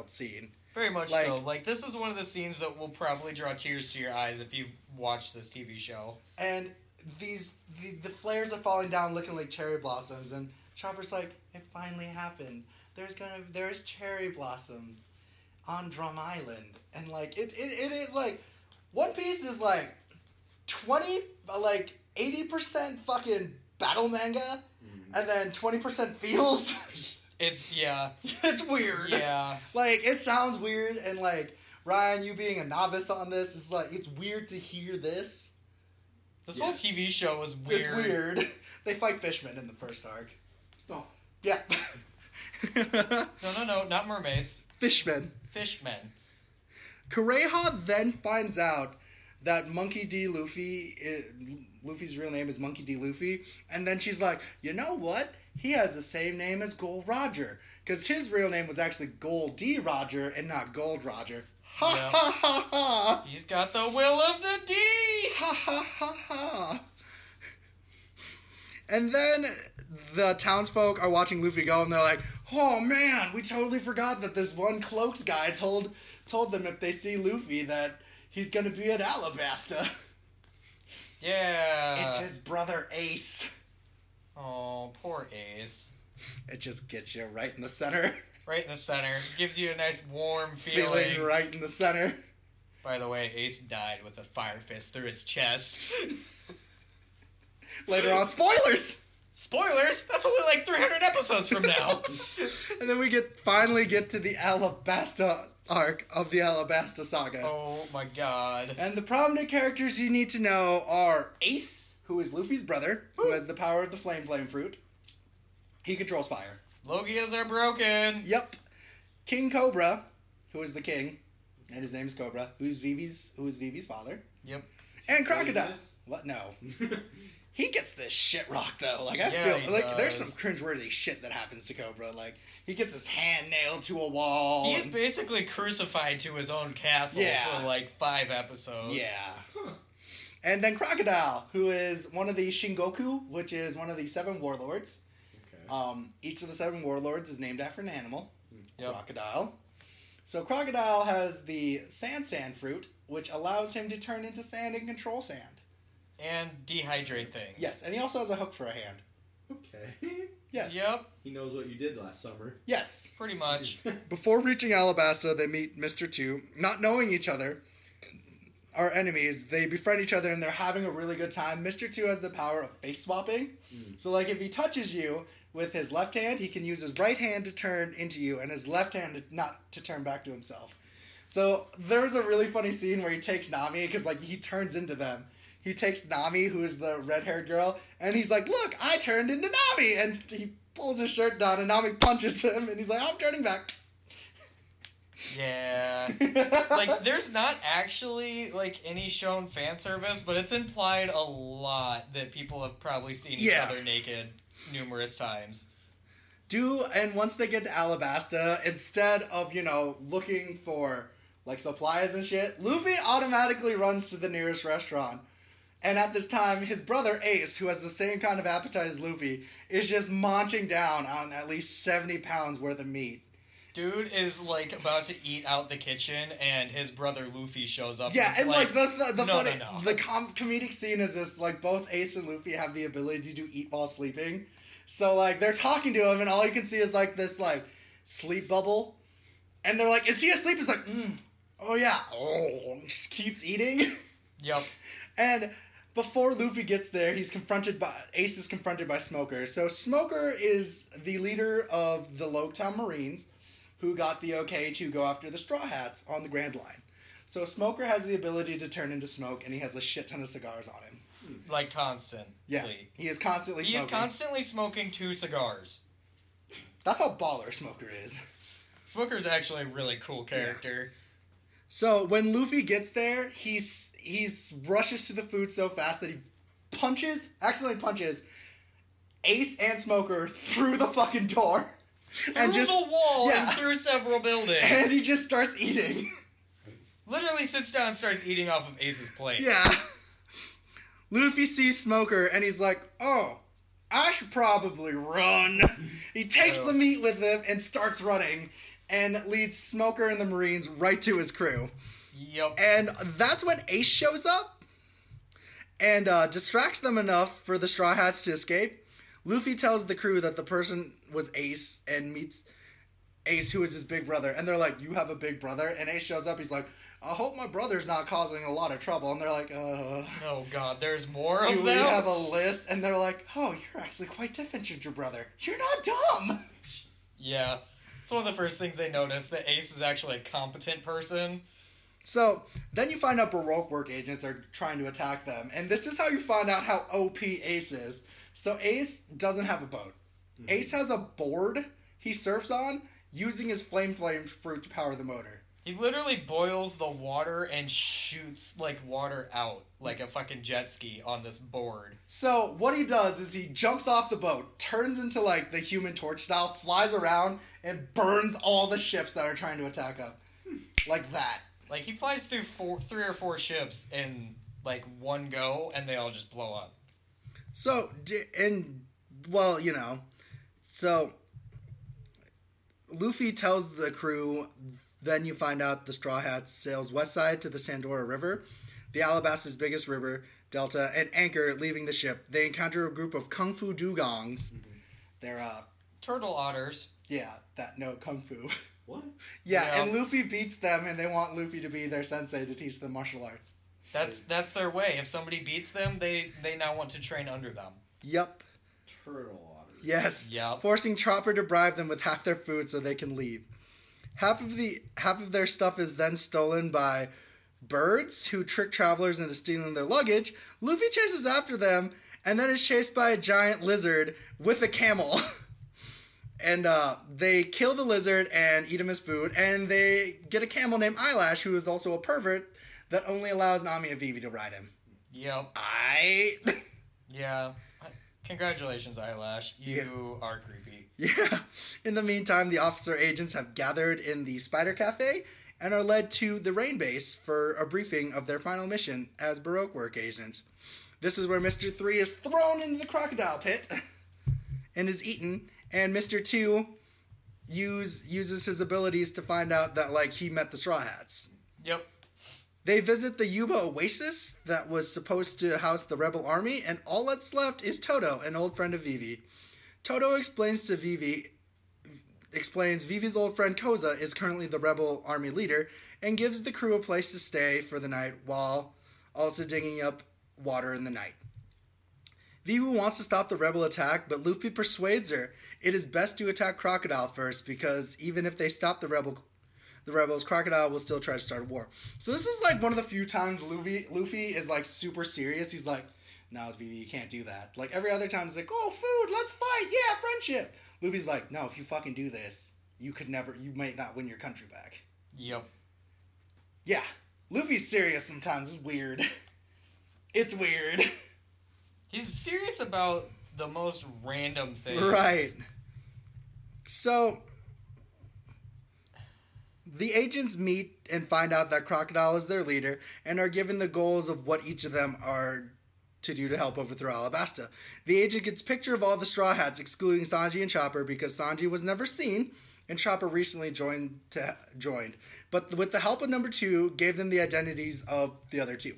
scene. Very much so. Like, this is one of the scenes that will probably draw tears to your eyes if you watch this TV show. And the flares are falling down looking like cherry blossoms, and Chopper's like, "It finally happened. There's cherry blossoms on Drum Island." And like it is like One Piece is like 80% fucking battle manga, and then 20% feels. It's weird. Yeah. Like, it sounds weird, and like Ryan, you being a novice on this, is like, it's weird to hear this. This whole TV show is weird. It's weird. They fight fishmen in the first arc. Oh. Yeah. No, not mermaids. Fishmen. Kureha then finds out that Monkey D. Luffy's real name is Monkey D. Luffy, and then she's like, "You know what? He has the same name as Gold Roger, because his real name was actually Gold D. Roger and not Gold Roger." Ha ha ha ha! He's got the will of the D! Ha ha ha ha! And then the townsfolk are watching Luffy go, and they're like, "Oh man, we totally forgot that this one Cloaks guy told them if they see Luffy that he's gonna be at Alabasta." Yeah. It's his brother Ace. Oh, poor Ace. It just gets you right in the center. Right in the center. Gives you a nice warm feeling. Right in the center. By the way, Ace died with a fire fist through his chest. Later on, spoilers! Spoilers? That's only like 300 episodes from now. And then we finally get to the Alabasta arc of the Alabasta Saga. Oh my god. And the prominent characters you need to know are Ace, who is Luffy's brother, who has the power of the flame fruit. He controls fire. Logias are broken. Yep. King Cobra, who is the king, and his name is Cobra, who is Vivi's father. Yep. And Crocodile. What? No. He gets this shit rocked though. Like, I feel like there's some cringeworthy shit that happens to Cobra. Like, he gets his hand nailed to a wall. He's basically crucified to his own castle for like 5 episodes. Yeah. And then Crocodile, who is one of the Shingoku, which is one of the 7 warlords. Okay. Each of the 7 warlords is named after an animal. Yep. Crocodile. So Crocodile has the sand fruit, which allows him to turn into sand and control sand. And dehydrate things. Yes, and he also has a hook for a hand. Okay. Yes. Yep. He knows what you did last summer. Yes. Pretty much. Before reaching Alabasta, they meet Mr. 2. Not knowing each other, are enemies, they befriend each other and they're having a really good time. Mr. 2 has the power of face swapping. So, like, if he touches you with his left hand, he can use his right hand to turn into you and his left hand not to turn back to himself. So, there's a really funny scene where he takes Nami, because, like, he turns into them. He takes Nami, who is the red-haired girl, and he's like, "Look, I turned into Nami!" And he pulls his shirt down, and Nami punches him, and he's like, "I'm turning back." Yeah. Like, there's not actually, like, any shown fan service, but it's implied a lot that people have probably seen each other naked numerous times. And once they get to Alabasta, instead of, looking for, like, supplies and shit, Luffy automatically runs to the nearest restaurant. And at this time, his brother Ace, who has the same kind of appetite as Luffy, is just munching down on at least 70 pounds worth of meat. Dude is, like, about to eat out the kitchen, and his brother Luffy shows up. Yeah, and, like, the comedic scene is this, like, both Ace and Luffy have the ability to eat while sleeping. So, like, they're talking to him, and all you can see is, like, this, like, sleep bubble. And they're like, is he asleep? He's like, oh, yeah. Oh, just keeps eating. Yep. And before Luffy gets there, Ace is confronted by Smoker. So, Smoker is the leader of the Loketown Marines, who got the okay to go after the Straw Hats on the Grand Line. So, Smoker has the ability to turn into smoke, and he has a shit ton of cigars on him. Like, constantly. Yeah, he is constantly smoking. He is constantly smoking 2 cigars. That's how baller Smoker is. Smoker's actually a really cool character. Yeah. So, when Luffy gets there, he rushes to the food so fast that he accidentally punches Ace and Smoker through the fucking door. Through the wall and through several buildings. And he just starts eating. Literally sits down and starts eating off of Ace's plate. Yeah. Luffy sees Smoker, and he's like, oh, I should probably run. He takes the meat with him and starts running, and leads Smoker and the Marines right to his crew. Yep. And that's when Ace shows up, and distracts them enough for the Straw Hats to escape. Luffy tells the crew that the person was Ace, and meets Ace, who is his big brother. And they're like, you have a big brother? And Ace shows up, he's like, I hope my brother's not causing a lot of trouble. And they're like, oh god, there's more of them? Do we have a list? And they're like, oh, you're actually quite different from your brother. You're not dumb! Yeah. It's one of the first things they notice, that Ace is actually a competent person. So, then you find out Baroque work agents are trying to attack them. And this is how you find out how OP Ace is. So, Ace doesn't have a boat. Mm-hmm. Ace has a board he surfs on, using his flame fruit to power the motor. He literally boils the water and shoots, like, water out, like a fucking jet ski on this board. So, what he does is he jumps off the boat, turns into, like, the Human Torch style, flies around, and burns all the ships that are trying to attack him. Like that. Like, he flies through 3 or 4 ships in, like, one go, and they all just blow up. So, so Luffy tells the crew, then you find out the Straw Hats sails west side to the Sandora River, the Alabasta's biggest river, delta, and anchor, leaving the ship. They encounter a group of Kung Fu dugongs. Mm-hmm. They're, turtle otters. Yeah, Kung Fu. What? Yeah, and Luffy beats them, and they want Luffy to be their sensei to teach them martial arts. That's their way. If somebody beats them, they now want to train under them. Yep. Turtle otters. Yes. Yep. Forcing Chopper to bribe them with half their food so they can leave. Half of their stuff is then stolen by birds who trick travelers into stealing their luggage. Luffy chases after them and then is chased by a giant lizard with a camel. And they kill the lizard and eat him as food, and they get a camel named Eyelash, who is also a pervert, that only allows Nami and Vivi to ride him. Yep. Yeah. Congratulations, Eyelash. You are creepy. Yeah. In the meantime, the officer agents have gathered in the Spider Cafe and are led to the Rain Base for a briefing of their final mission as Baroque work agents. This is where Mr. 3 is thrown into the crocodile pit and is eaten, and Mr. 2 uses his abilities to find out that, like, he met the Straw Hats. Yep. They visit the Yuba Oasis that was supposed to house the rebel army, and all that's left is Toto, an old friend of Vivi. Toto explains Vivi's old friend Koza is currently the rebel army leader, and gives the crew a place to stay for the night while also digging up water in the night. Vivi wants to stop the rebel attack, but Luffy persuades her it is best to attack Crocodile first, because even if they stop the rebels, Crocodile will still try to start a war. So this is like one of the few times Luffy is like super serious. He's like, no, Vivi, you can't do that. Like every other time, he's like, oh, food, let's fight, yeah, friendship. Luffy's like, no, if you fucking do this, you might not win your country back. Yep. Yeah. Luffy's serious sometimes. It's weird. It's weird. He's serious about the most random things. Right. So, the agents meet and find out that Crocodile is their leader and are given the goals of what each of them are to do to help overthrow Alabasta. The agent gets a picture of all the Straw Hats, excluding Sanji and Chopper, because Sanji was never seen, and Chopper recently joined. But with the help of number 2, gave them the identities of the other 2.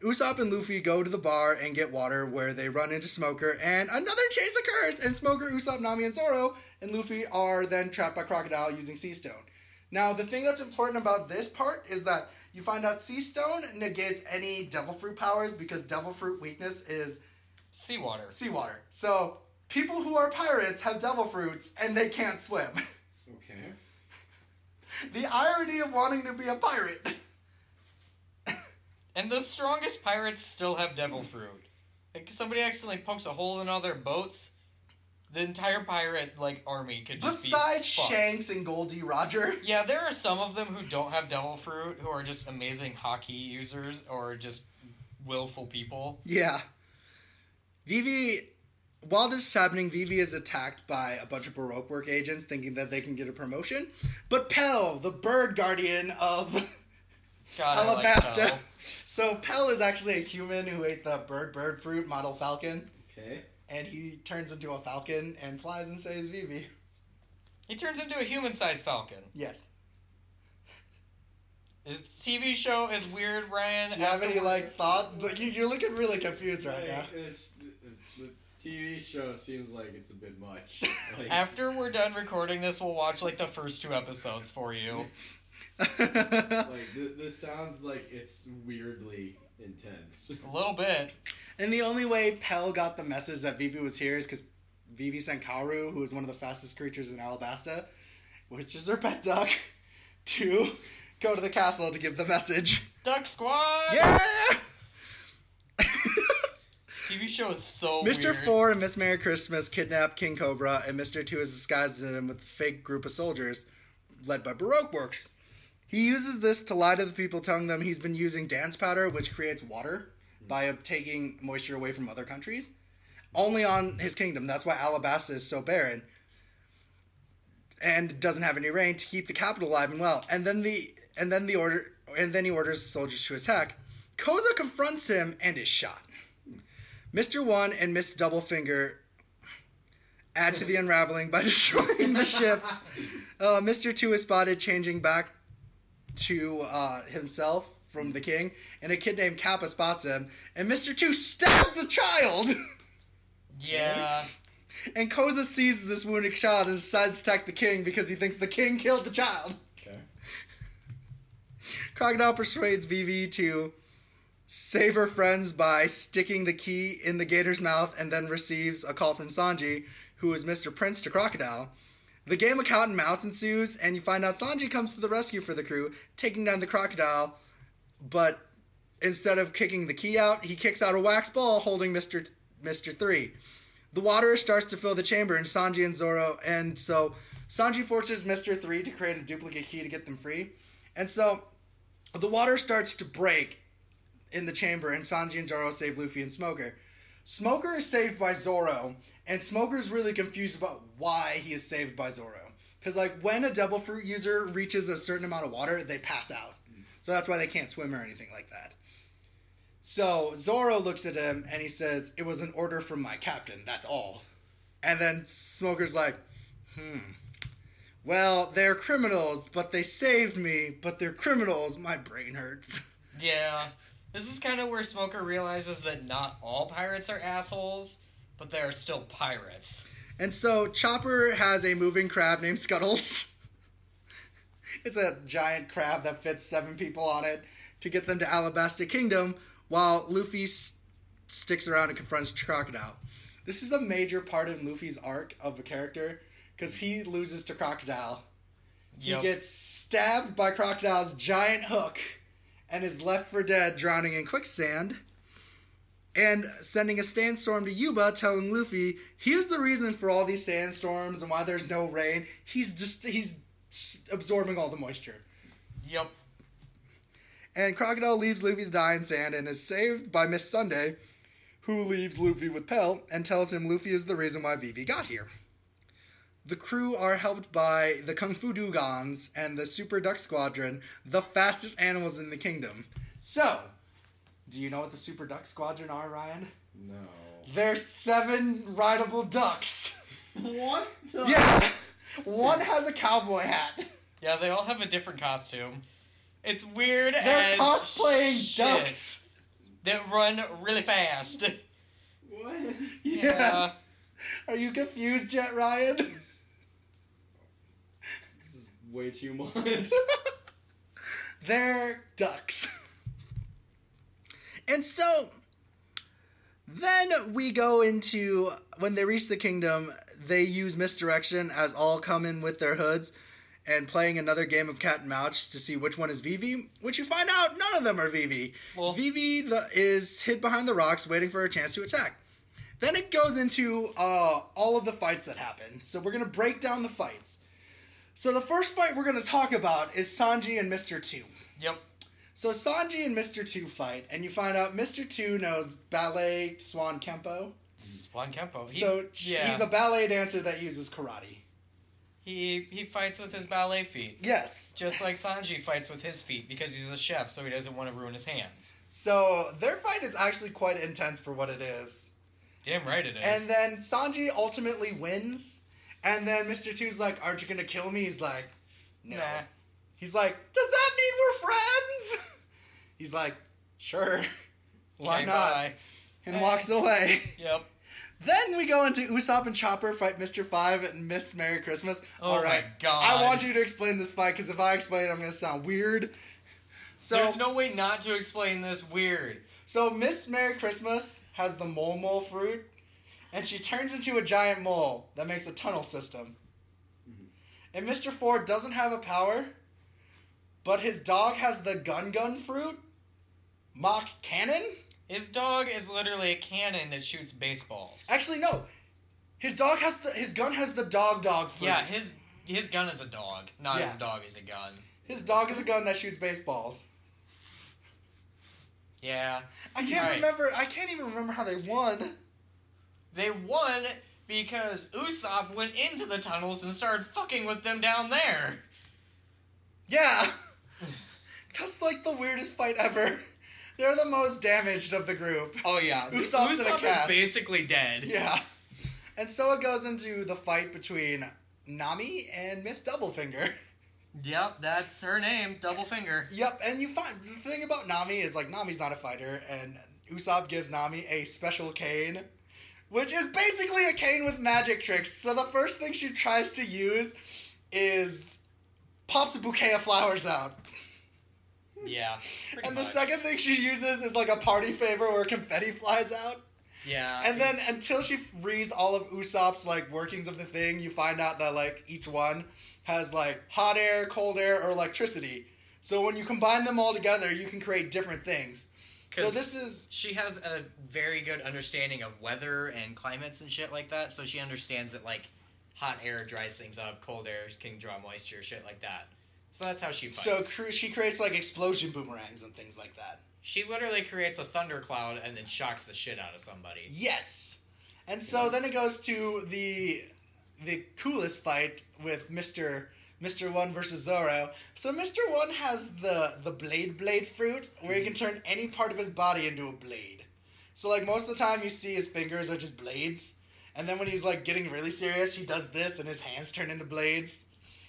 Usopp and Luffy go to the bar and get water, where they run into Smoker, and another chase occurs, and Smoker, Usopp, Nami, and Zoro, and Luffy are then trapped by Crocodile using Sea Stone. Now, the thing that's important about this part is that you find out Sea Stone negates any Devil Fruit powers, because Devil Fruit weakness is Seawater. So, people who are pirates have Devil Fruits, and they can't swim. Okay. The irony of wanting to be a pirate. And the strongest pirates still have devil fruit. Like, somebody accidentally pokes a hole in all their boats, the entire pirate, army could just Besides be fucked. Shanks and Goldie Roger. Yeah, there are some of them who don't have devil fruit, who are just amazing hockey users, or just willful people. Yeah. Vivi, while this is happening, Vivi is attacked by a bunch of Baroque work agents, thinking that they can get a promotion. But Pell, the bird guardian of God, Alabasta. So Pell is actually a human who ate the bird fruit model falcon. Okay. And he turns into a falcon and flies and saves Vivi. He turns into a human-sized falcon. Yes. His TV show is weird, Ryan. Do you have any thoughts? You're looking really confused right now. The TV show seems like it's a bit much. After we're done recording this, we'll watch the first 2 episodes for you. This sounds like it's weirdly intense. A little bit. And the only way Pell got the message that Vivi was here is because Vivi sent Karu, who is one of the fastest creatures in Alabasta, which is her pet duck, to go to the castle to give the message. Duck Squad! Yeah! TV show is so Mr. weird. 4 and Miss Merry Christmas kidnap King Cobra, and Mr. 2 is disguised as him with a fake group of soldiers led by Baroque Works. He uses this to lie to the people, telling them he's been using dance powder, which creates water, by taking moisture away from other countries. Only on his kingdom. That's why Alabasta is so barren. And doesn't have any rain, to keep the capital alive and well. And then he orders soldiers to attack. Koza confronts him and is shot. Mr. 1 and Miss Doublefinger add to the unraveling by destroying the ships. Mr. 2 is spotted changing back to himself from the king, and a kid named Kappa spots him, and Mr. 2 stabs a child! Yeah. And Koza sees this wounded child and decides to attack the king because he thinks the king killed the child. Okay. Crocodile persuades Vivi to save her friends by sticking the key in the gator's mouth, and then receives a call from Sanji, who is Mr. Prince to Crocodile. The game of cat and mouse ensues, and you find out Sanji comes to the rescue for the crew, taking down the crocodile, but instead of kicking the key out, he kicks out a wax ball holding Mr. 3. The water starts to fill the chamber, and Sanji and Zoro, and so Sanji forces Mr. 3 to create a duplicate key to get them free. And so the water starts to break in the chamber, and Sanji and Zoro save Luffy and Smoker. Smoker is saved by Zoro, and Smoker's really confused about why he is saved by Zoro. Because, when a Devil Fruit user reaches a certain amount of water, they pass out. So that's why they can't swim or anything like that. So Zoro looks at him, and he says, "It was an order from my captain, that's all." And then Smoker's like, well, they're criminals, but they saved me, but they're criminals, my brain hurts. Yeah. This is kind of where Smoker realizes that not all pirates are assholes, but they're still pirates. And so Chopper has a moving crab named Scuttles. It's a giant crab that fits 7 people on it to get them to Alabasta Kingdom, while Luffy sticks around and confronts Crocodile. This is a major part of Luffy's arc of a character, because he loses to Crocodile. Yep. He gets stabbed by Crocodile's giant hook and is left for dead, drowning in quicksand, and sending a sandstorm to Yuba, telling Luffy here's the reason for all these sandstorms and why there's no rain. He's absorbing all the moisture. Yep. And Crocodile leaves Luffy to die in sand and is saved by Miss Sunday, who leaves Luffy with Pelt and tells him Luffy is the reason why Vivi got here. The crew are helped by the Kung Fu Dugons and the Super Duck Squadron, the fastest animals in the kingdom. So, do you know what the Super Duck Squadron are, Ryan? No. They're 7 rideable ducks. What? Yeah. One has a cowboy hat. Yeah, they all have a different costume. It's weird. They're as cosplaying shit. ducks that run really fast. What? Yes. Yeah. Are you confused yet, Ryan? This is way too much. They're ducks. And so, then we go into, when they reach the kingdom, they use misdirection as all come in with their hoods and playing another game of cat and mouse to see which one is Vivi, which you find out none of them are Vivi. Well, Vivi is hid behind the rocks waiting for a chance to attack. Then it goes into all of the fights that happen. So we're going to break down the fights. So the first fight we're going to talk about is Sanji and Mr. 2. Yep. So Sanji and Mr. 2 fight, and you find out Mr. 2 knows ballet Swan Kempo. Swan Kempo. He's a ballet dancer that uses karate. He fights with his ballet feet. Yes. Just like Sanji fights with his feet because he's a chef, so he doesn't want to ruin his hands. So their fight is actually quite intense for what it is. Damn right it is. And then Sanji ultimately wins, and then Mr. 2's like, "Aren't you gonna kill me?" He's like, "No." Nah. He's like, "Does that mean we're friends?" He's like, "Sure. Why Okay, not?" bye. And walks away. Yep. Then we go into Usopp and Chopper fight Mr. 5 and Miss Merry Christmas. Oh All right. my god. I want you to explain this fight, because if I explain it, I'm going to sound weird. So, There's no way not to explain this weird. So Miss Merry Christmas has the mole fruit, and she turns into a giant mole that makes a tunnel system. Mhm. And Mr. 4 doesn't have a power, but his dog has the gun fruit, Mach Cannon. His dog is literally a cannon that shoots baseballs. Actually, no. His gun has the dog fruit. Yeah, his gun is a dog, not Yeah. his dog is a gun. His dog is a gun that shoots baseballs. Yeah. I can't Right. I can't even remember how they won. They won because Usopp went into the tunnels and started fucking with them down there. Yeah. That's like the weirdest fight ever. They're the most damaged of the group. Oh yeah, Usopp's in a Usopp is cast. basically dead. Yeah. And so it goes into the fight between Nami and Miss Doublefinger. Yep, that's her name, Double Finger. Yep, and you find the thing about Nami is like Nami's not a fighter, and Usopp gives Nami a special cane, which is basically a cane with magic tricks. So the first thing she tries to use is pops a bouquet of flowers out. Yeah, pretty And much. the second thing she uses is like a party favor where confetti flies out. Yeah. And then until she reads all of Usopp's like workings of the thing, you find out that like each one has like hot air, cold air, or electricity. So when you combine them all together, you can create different things. So this is she has a very good understanding of weather and climates and shit like that, so she understands that like hot air dries things up, cold air can draw moisture, shit like that. So that's how she fights. so she creates like explosion boomerangs and things like that. She literally creates a thundercloud and then shocks the shit out of somebody. Yes. And so then it goes to the coolest fight with Mr. 1 versus Zoro. So Mr. 1 has the blade fruit, where he can turn any part of his body into a blade. So like most of the time you see his fingers are just blades. And then when he's like getting really serious, he does this and his hands turn into blades.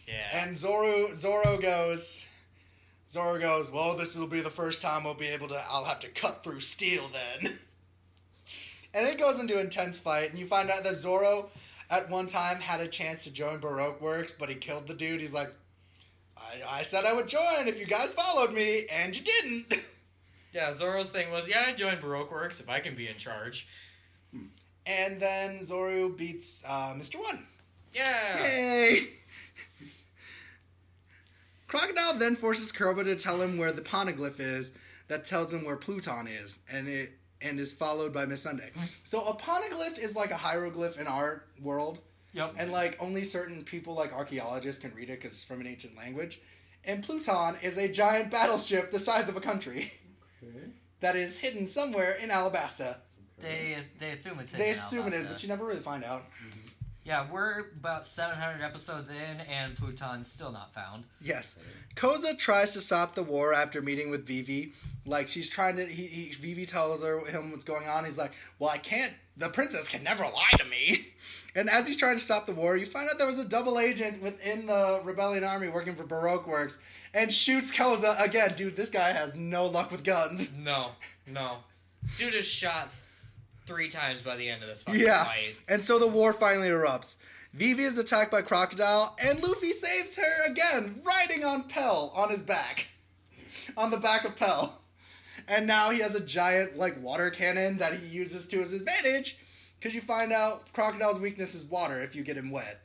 Yeah. And Zoro goes, well, this will be the first time I'll have to cut through steel then. And it goes into an intense fight, and you find out that Zoro at one time had a chance to join Baroque Works, but he killed the dude. He's like, I said I would join if you guys followed me, and you didn't. Yeah, Zoro's thing was, yeah, I joined Baroque Works if I can be in charge. And then Zoro beats Mr. 1. Yeah. Yay! Crocodile then forces Kuroba to tell him where the poneglyph is that tells him where Pluton is, and is followed by Miss Sunday. So a poneglyph is like a hieroglyph in our world, Yep. and like only certain people like archaeologists can read it because it's from an ancient language. And Pluton is a giant battleship the size of a country Okay. that is hidden somewhere in Alabasta. They assume it's hidden They in assume it is, Alabasta. but you never really find out. Yeah, we're about 700 episodes in, and Pluton's still not found. Yes. Koza tries to stop the war after meeting with Vivi. Like, she's trying to... Vivi tells him what's going on. He's like, well, I can't... The princess can never lie to me. And as he's trying to stop the war, you find out there was a double agent within the rebellion army working for Baroque Works and shoots Koza again. Dude, this guy has no luck with guns. No. This dude is shot 3 times by the end of this fucking Yeah. fight. And so the war finally erupts. Vivi is attacked by Crocodile, and Luffy saves her again, riding on Pell on his back. On the back of Pell. And now he has a giant, like, water cannon that he uses to his advantage, because you find out Crocodile's weakness is water if you get him wet.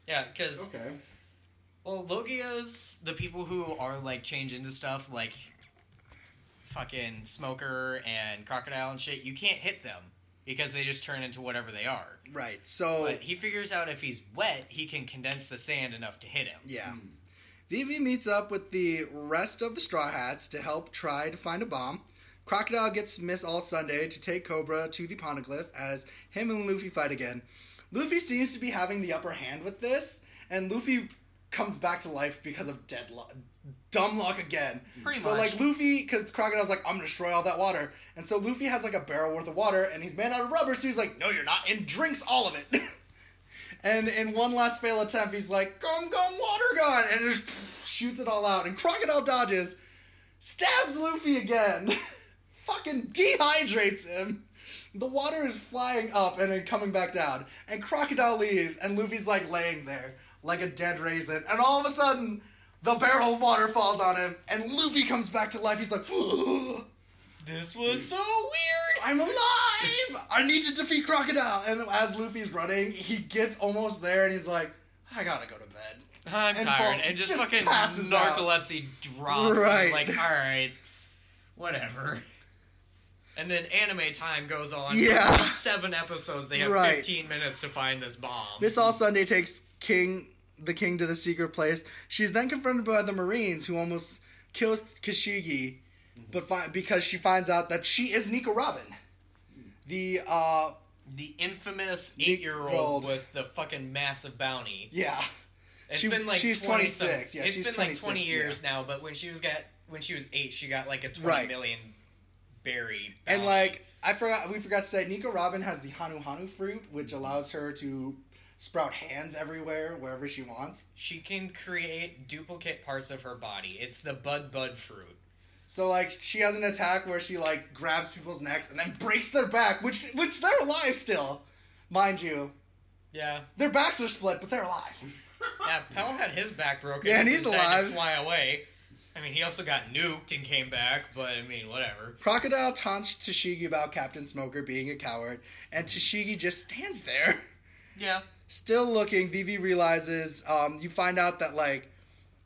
Yeah, because... Okay. Well, Logia's the people who are, like, change into stuff, like... fucking Smoker and Crocodile and shit, you can't hit them because they just turn into whatever they are. Right, so... But he figures out if he's wet, he can condense the sand enough to hit him. Yeah. Vivi meets up with the rest of the Straw Hats to help try to find a bomb. Crocodile gets Miss All Sunday to take Cobra to the Poneglyph as him and Luffy fight again. Luffy seems to be having the upper hand with this, and Luffy comes back to life because of dumb luck again. Pretty so, much. like, Luffy, because Crocodile's like, I'm gonna destroy all that water. And so Luffy has, like, a barrel worth of water, and he's made out of rubber, so he's like, no, you're not, and drinks all of it. And in one last fail attempt, he's like, gum, water gun, and just shoots it all out. And Crocodile dodges, stabs Luffy again, fucking dehydrates him. The water is flying up and then coming back down. And Crocodile leaves, and Luffy's, like, laying there like a dead raisin. And all of a sudden, the barrel of water falls on him, and Luffy comes back to life. He's like, This was so weird! I'm alive! I need to defeat Crocodile! And as Luffy's running, he gets almost there, and he's like, I gotta go to bed. I'm And tired. Paul And just just fucking passes out. narcolepsy drops. Right. Like, alright, whatever. And then anime time goes on. Yeah. For like 7 episodes, they have Right. 15 minutes to find this bomb. Miss All Sunday takes the king to the secret place. She's then confronted by the Marines, who almost kills Kashigi, but because she finds out that she is Nico Robin. The infamous 8-year-old 8-year-old with the fucking massive bounty. yeah. It's She- been like she's 26, yeah, It's she's been 26, like 20 years yeah. now, but when she was 8, she got like a 20 Right. million berry. And bounty. like we forgot to say, Nico Robin has the Hanu fruit, which allows her to sprout hands everywhere, wherever she wants. she can create duplicate parts of her body. It's the bud fruit. So like she has an attack where she like grabs people's necks and then breaks their back, which they're alive still, mind you. Yeah. Their backs are split, but they're alive. Yeah, Pell had his back broken. Yeah, and he's decided alive. to fly away. I mean, he also got nuked and came back, but I mean, whatever. Crocodile taunts Tashigi about Captain Smoker being a coward, and Tashigi just stands there. Yeah. Still looking, Vivi realizes, you find out that, like,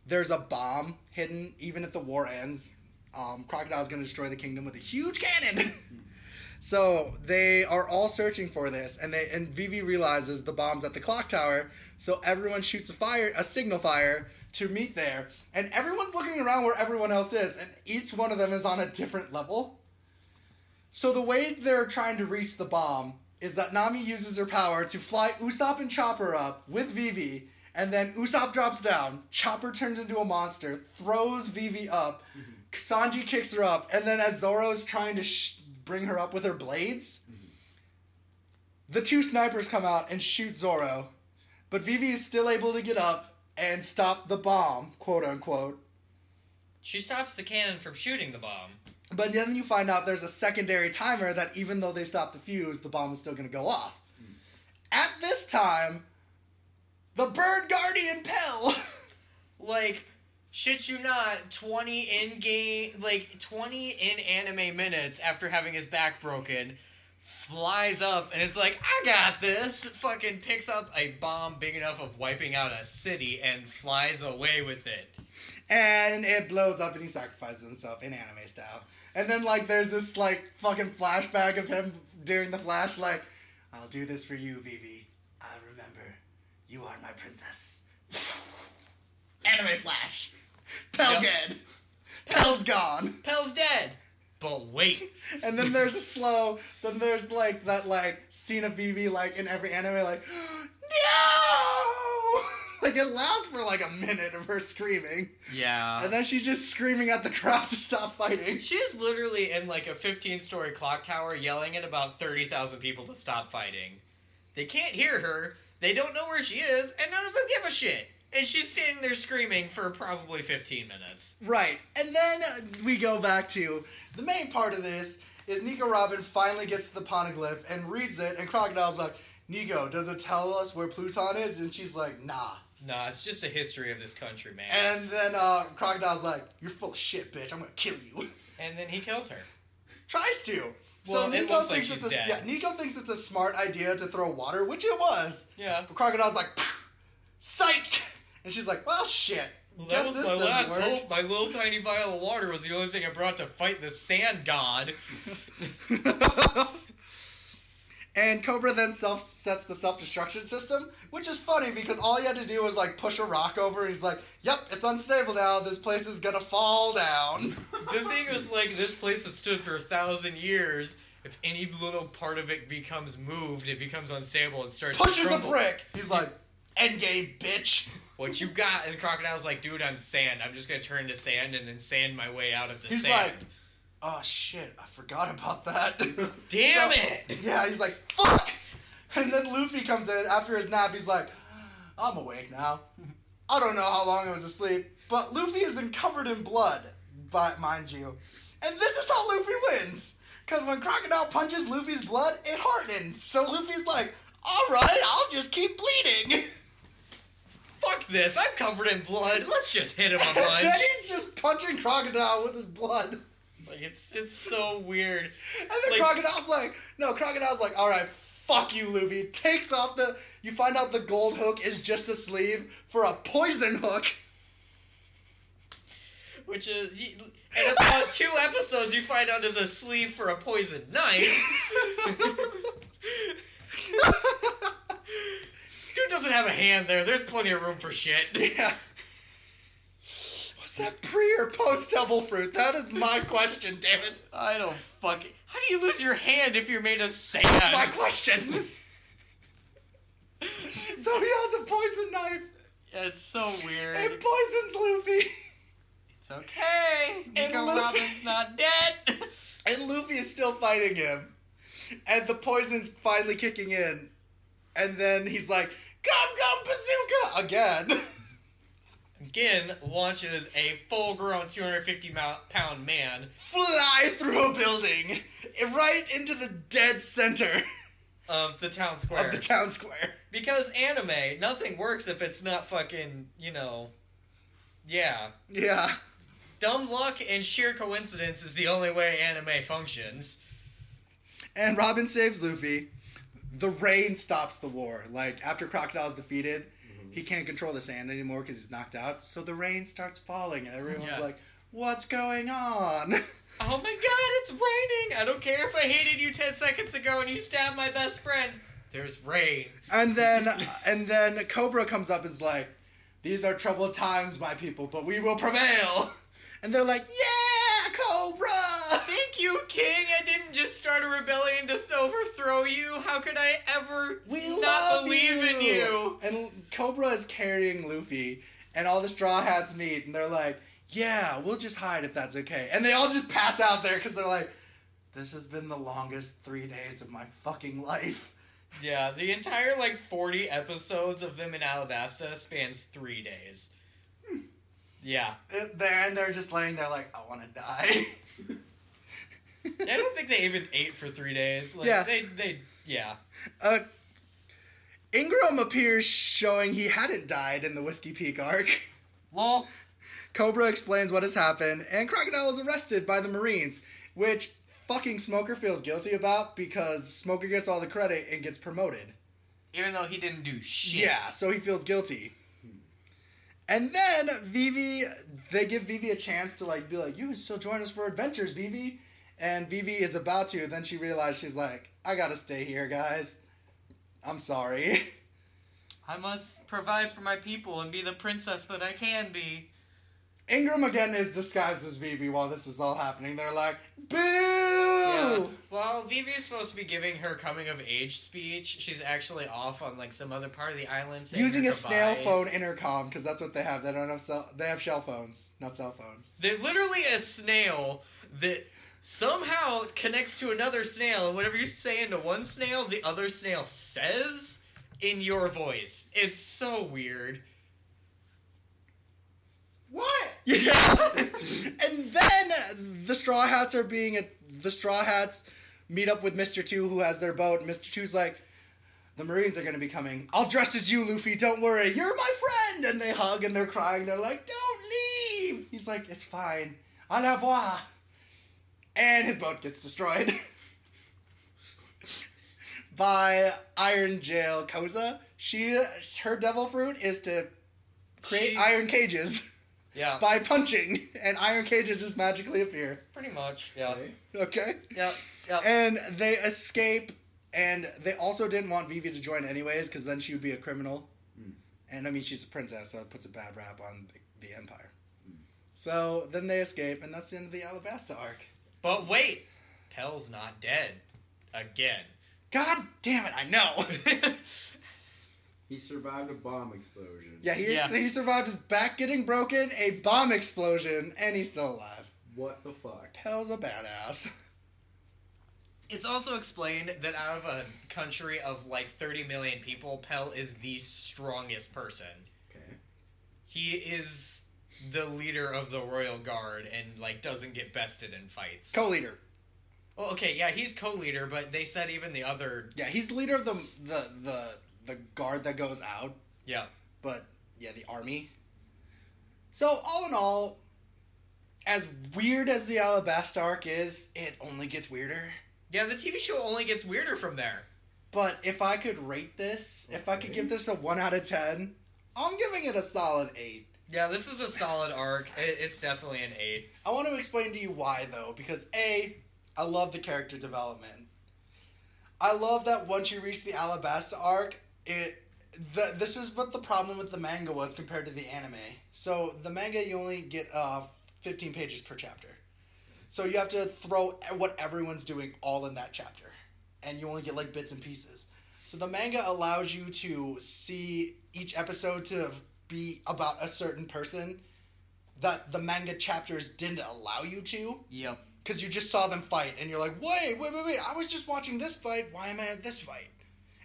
there's a bomb hidden, even if the war ends. Crocodile's gonna destroy the kingdom with a huge cannon! So, they are all searching for this, and Vivi realizes the bomb's at the clock tower, so everyone shoots a signal fire to meet there, and everyone's looking around where everyone else is, and each one of them is on a different level. So the way they're trying to reach the bomb is that Nami uses her power to fly Usopp and Chopper up with Vivi, and then Usopp drops down, Chopper turns into a monster, throws Vivi up, Sanji kicks her up, and then as Zoro's trying to bring her up with her blades, the 2 snipers come out and shoot Zoro, but Vivi is still able to get up and stop the bomb, quote unquote. She stops the cannon from shooting the bomb. But then you find out there's a secondary timer that even though they stop the fuse, the bomb is still going to go off. At this time, the Bird Guardian Pell. Like, shit you not, 20 in-anime minutes after having his back broken, flies up, and it's like, I got this! Fucking picks up a bomb big enough of wiping out a city and flies away with it. And it blows up and he sacrifices himself in anime style. And then, like, there's this, like, fucking flashback of him during the flash, like, I'll do this for you, Vivi. I remember. You are my princess. Anime flash. Pell Yep. dead. Pell's gone. Pell's dead. But wait. And then there's a slow, then there's like that like scene of Vivi like in every anime like, no! Like it lasts for like a minute of her screaming. Yeah. And then she's just screaming at the crowd to stop fighting. She is literally in like a 15-story clock tower yelling at about 30,000 people to stop fighting. They can't hear her, they don't know where she is, and none of them give a shit. And she's standing there screaming for probably 15 minutes. Right. And then we go back to the main part of this is Nico Robin finally gets to the poneglyph and reads it, and Crocodile's like, Nico, does it tell us where Pluton is? And she's like, nah. Nah, it's just a history of this country, man. And then Crocodile's like, you're full of shit, bitch. I'm gonna kill you. And then he kills her. Tries to. Well, So it Nico looks like thinks she's it's dead. yeah, Nico thinks it's a smart idea to throw water, which it was. Yeah. But Crocodile's like, psych! And she's like, well, shit. Well, Guess that was this my doesn't last work. hope. My little tiny vial of water was the only thing I brought to fight the sand god. And Cobra then sets the self-destruction system, which is funny because all he had to do was like push a rock over and he's like, yep, it's unstable now, this place is gonna fall down. The thing is, like, this place has stood for 1,000 years. If any little part of it becomes moved, it becomes unstable and starts to Pushes a crumble. brick! He's like, endgame, bitch! What you got? And the Crocodile's like, dude, I'm sand. I'm just gonna turn to sand and then sand my way out of the He's sand. like, oh shit, I forgot about that. Damn So- it! Yeah, he's like, fuck! And then Luffy comes in after his nap, he's like, I'm awake now. I don't know how long I was asleep, but Luffy is then covered in blood, but mind you. And this is how Luffy wins! Because when Crocodile punches Luffy's blood, it hardens. So Luffy's like, alright, I'll just keep bleeding. Fuck this! I'm covered in blood. Let's just hit him a And bunch. then he's just punching Crocodile with his blood. Like, it's so weird. And then Like- Crocodile's like, alright, fuck you, Luffy. Takes off you find out the gold hook is just a sleeve for a poison hook. Which is, in about 2 episodes, you find out is a sleeve for a poison knife. Dude doesn't have a hand there. There's plenty of room for shit. Yeah. Was that pre or post devil fruit? That is my question, damn it. I don't fucking... How do you lose your hand if you're made of sand? That's my question. So he has a poison knife. Yeah, it's so weird. It poisons Luffy. It's okay. And Nico Luffy- Robin's not dead. And Luffy is still fighting him. And the poison's finally kicking in. And then he's like, Gum Bazooka! Again. Gin launches a full-grown 250-pound man Fly through a building. Right into the dead center of the town square. of the town square. Because anime, nothing works if it's not fucking, yeah. Yeah. Dumb luck and sheer coincidence is the only way anime functions. And Robin saves Luffy. The rain stops the war. Like, after Crocodile's defeated, he can't control the sand anymore because he's knocked out. So the rain starts falling, and everyone's Yeah. like, what's going on? Oh my god, it's raining! I don't care if I hated you 10 seconds ago and you stabbed my best friend. There's rain. And then Cobra comes up and is like, these are troubled times, my people, but we will prevail. And they're like, yeah, Cobra! Thank you, King. I didn't just start a rebellion to overthrow you. How could I ever We not love believe in you? And Cobra is carrying Luffy, and all the Straw Hats meet, and they're like, yeah, we'll just hide if that's okay. And they all just pass out there because they're like, this has been the longest 3 days of my fucking life. Yeah, the entire 40 episodes of them in Alabasta spans 3 days. Yeah. They're just laying there like, I want to die. I don't think they even ate for 3 days. Yeah. Yeah. Ingram appears showing he hadn't died in the Whiskey Peak arc. Lol. Cobra explains what has happened, and Crocodile is arrested by the Marines, which fucking Smoker feels guilty about because Smoker gets all the credit and gets promoted. Even though he didn't do shit. Yeah, so he feels guilty. And then they give Vivi a chance to be like, you can still join us for adventures, Vivi. And Vivi is about to, then she realizes, she's like, I gotta stay here, guys. I'm sorry. I must provide for my people and be the princess that I can be. Ingram again is disguised as Vivi while this is all happening. They're like, boo! Yeah. Well, Vivi's supposed to be giving her coming of age speech. She's actually off on like some other part of the island saying Using her a snail goodbyes. phone intercom because that's what they have. They don't have they have shell phones, not cell phones. They're literally a snail that somehow connects to another snail, and whatever you say into one snail, the other snail says in your voice. It's so weird. What? Yeah. And then the Straw Hats meet up with Mr. 2 who has their boat. And Mr. 2's like, the Marines are going to be coming. I'll dress as you, Luffy. Don't worry. You're my friend. And they hug and they're crying. They're like, don't leave. He's like, it's fine. Au revoir. And his boat gets destroyed. By Iron Jail Koza. Her devil fruit is to create iron cages. Yeah. By punching, and iron cages just magically appear. Pretty much, yeah. Okay? Yep. And they escape, and they also didn't want Vivi to join anyways, because then she would be a criminal. And I mean, she's a princess, so it puts a bad rap on the Empire. So then they escape, and that's the end of the Alabasta arc. But wait! Pell's not dead. Again. God damn it, I know! He survived a bomb explosion. Yeah, he survived his back getting broken, a bomb explosion, and he's still alive. What the fuck? Pell's a badass. It's also explained that out of a country of like 30 million people, Pell is the strongest person. Okay. He is the leader of the Royal Guard and like doesn't get bested in fights. Co-leader. Well, okay, yeah, he's co-leader, but they said even the other... Yeah, he's the leader of the guard that goes out. Yeah. But, yeah, the army. So, all in all, as weird as the Alabasta arc is, it only gets weirder. Yeah, the TV show only gets weirder from there. But if I could rate this, if I could give this a 1 out of 10, I'm giving it a solid 8. Yeah, this is a solid arc. It's definitely an 8. I want to explain to you why, though, because A, I love the character development. I love that once you reach the Alabasta arc, this is what the problem with the manga was compared to the anime. So the manga, you only get 15 pages per chapter. So you have to throw what everyone's doing all in that chapter. And you only get like bits and pieces. So the manga allows you to see each episode to be about a certain person that the manga chapters didn't allow you to. Yep. Because you just saw them fight, and you're like, wait, I was just watching this fight, why am I at this fight?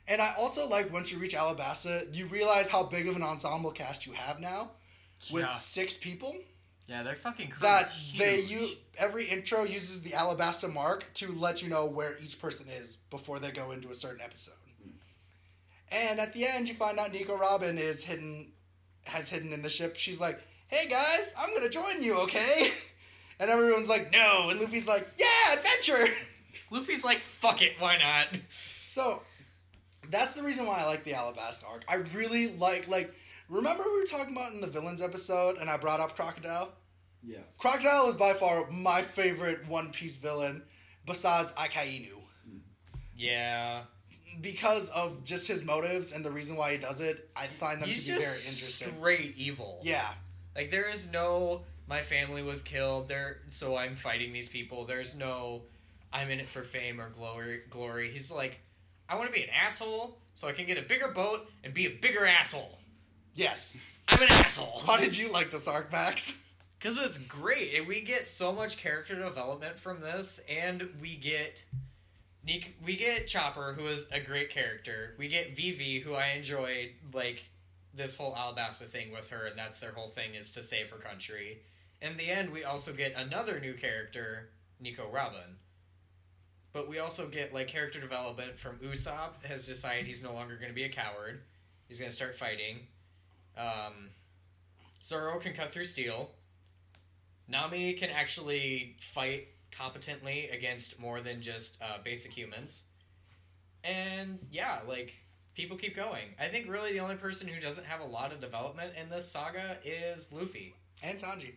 And I also like, once you reach Alabasta, you realize how big of an ensemble cast you have now, with 6 people. Yeah, they're fucking crazy. That every intro uses the Alabasta mark to let you know where each person is before they go into a certain episode. And at the end, you find out Nico Robin has hidden in the ship. She's like, hey guys, I'm gonna join you, okay? And everyone's like, no. And Luffy's like, yeah, adventure. Luffy's like, fuck it, why not? So, that's the reason why I like the Alabasta arc. I really like, remember we were talking about in the villains episode and I brought up Crocodile? Yeah. Crocodile is by far my favorite One Piece villain besides Akainu. Yeah. Because of just his motives and the reason why he does it, I find them to be very interesting. Straight evil. Yeah. Like, there is no... my family was killed, so I'm fighting these people. There's no, I'm in it for fame or glory. He's like, I want to be an asshole so I can get a bigger boat and be a bigger asshole. Yes. I'm an asshole. How did you like this arc, Max? Because it's great. And we get so much character development from this, and we get Chopper, who is a great character. We get Vivi, who I enjoyed, like, this whole Alabasta thing with her, and that's their whole thing, is to save her country. In the end, we also get another new character, Nico Robin. But we also get, like, character development from Usopp has decided he's no longer going to be a coward. He's going to start fighting. Zoro can cut through steel. Nami can actually fight competently against more than just basic humans. And, yeah, like, people keep going. I think really the only person who doesn't have a lot of development in this saga is Luffy. And Sanji.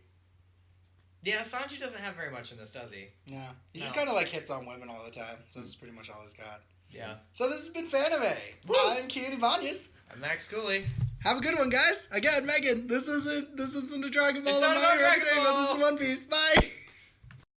Yeah, Sanji doesn't have very much in this, does he? No. He just kind of, like, hits on women all the time. So that's pretty much all he's got. Yeah. So this has been Fan-Ime. I'm Kien Ibanez. I'm Max Cooley. Have a good one, guys. Again, Megan, this isn't a Dragon Ball. It's not about Dragon Ball. This is One Piece. Bye.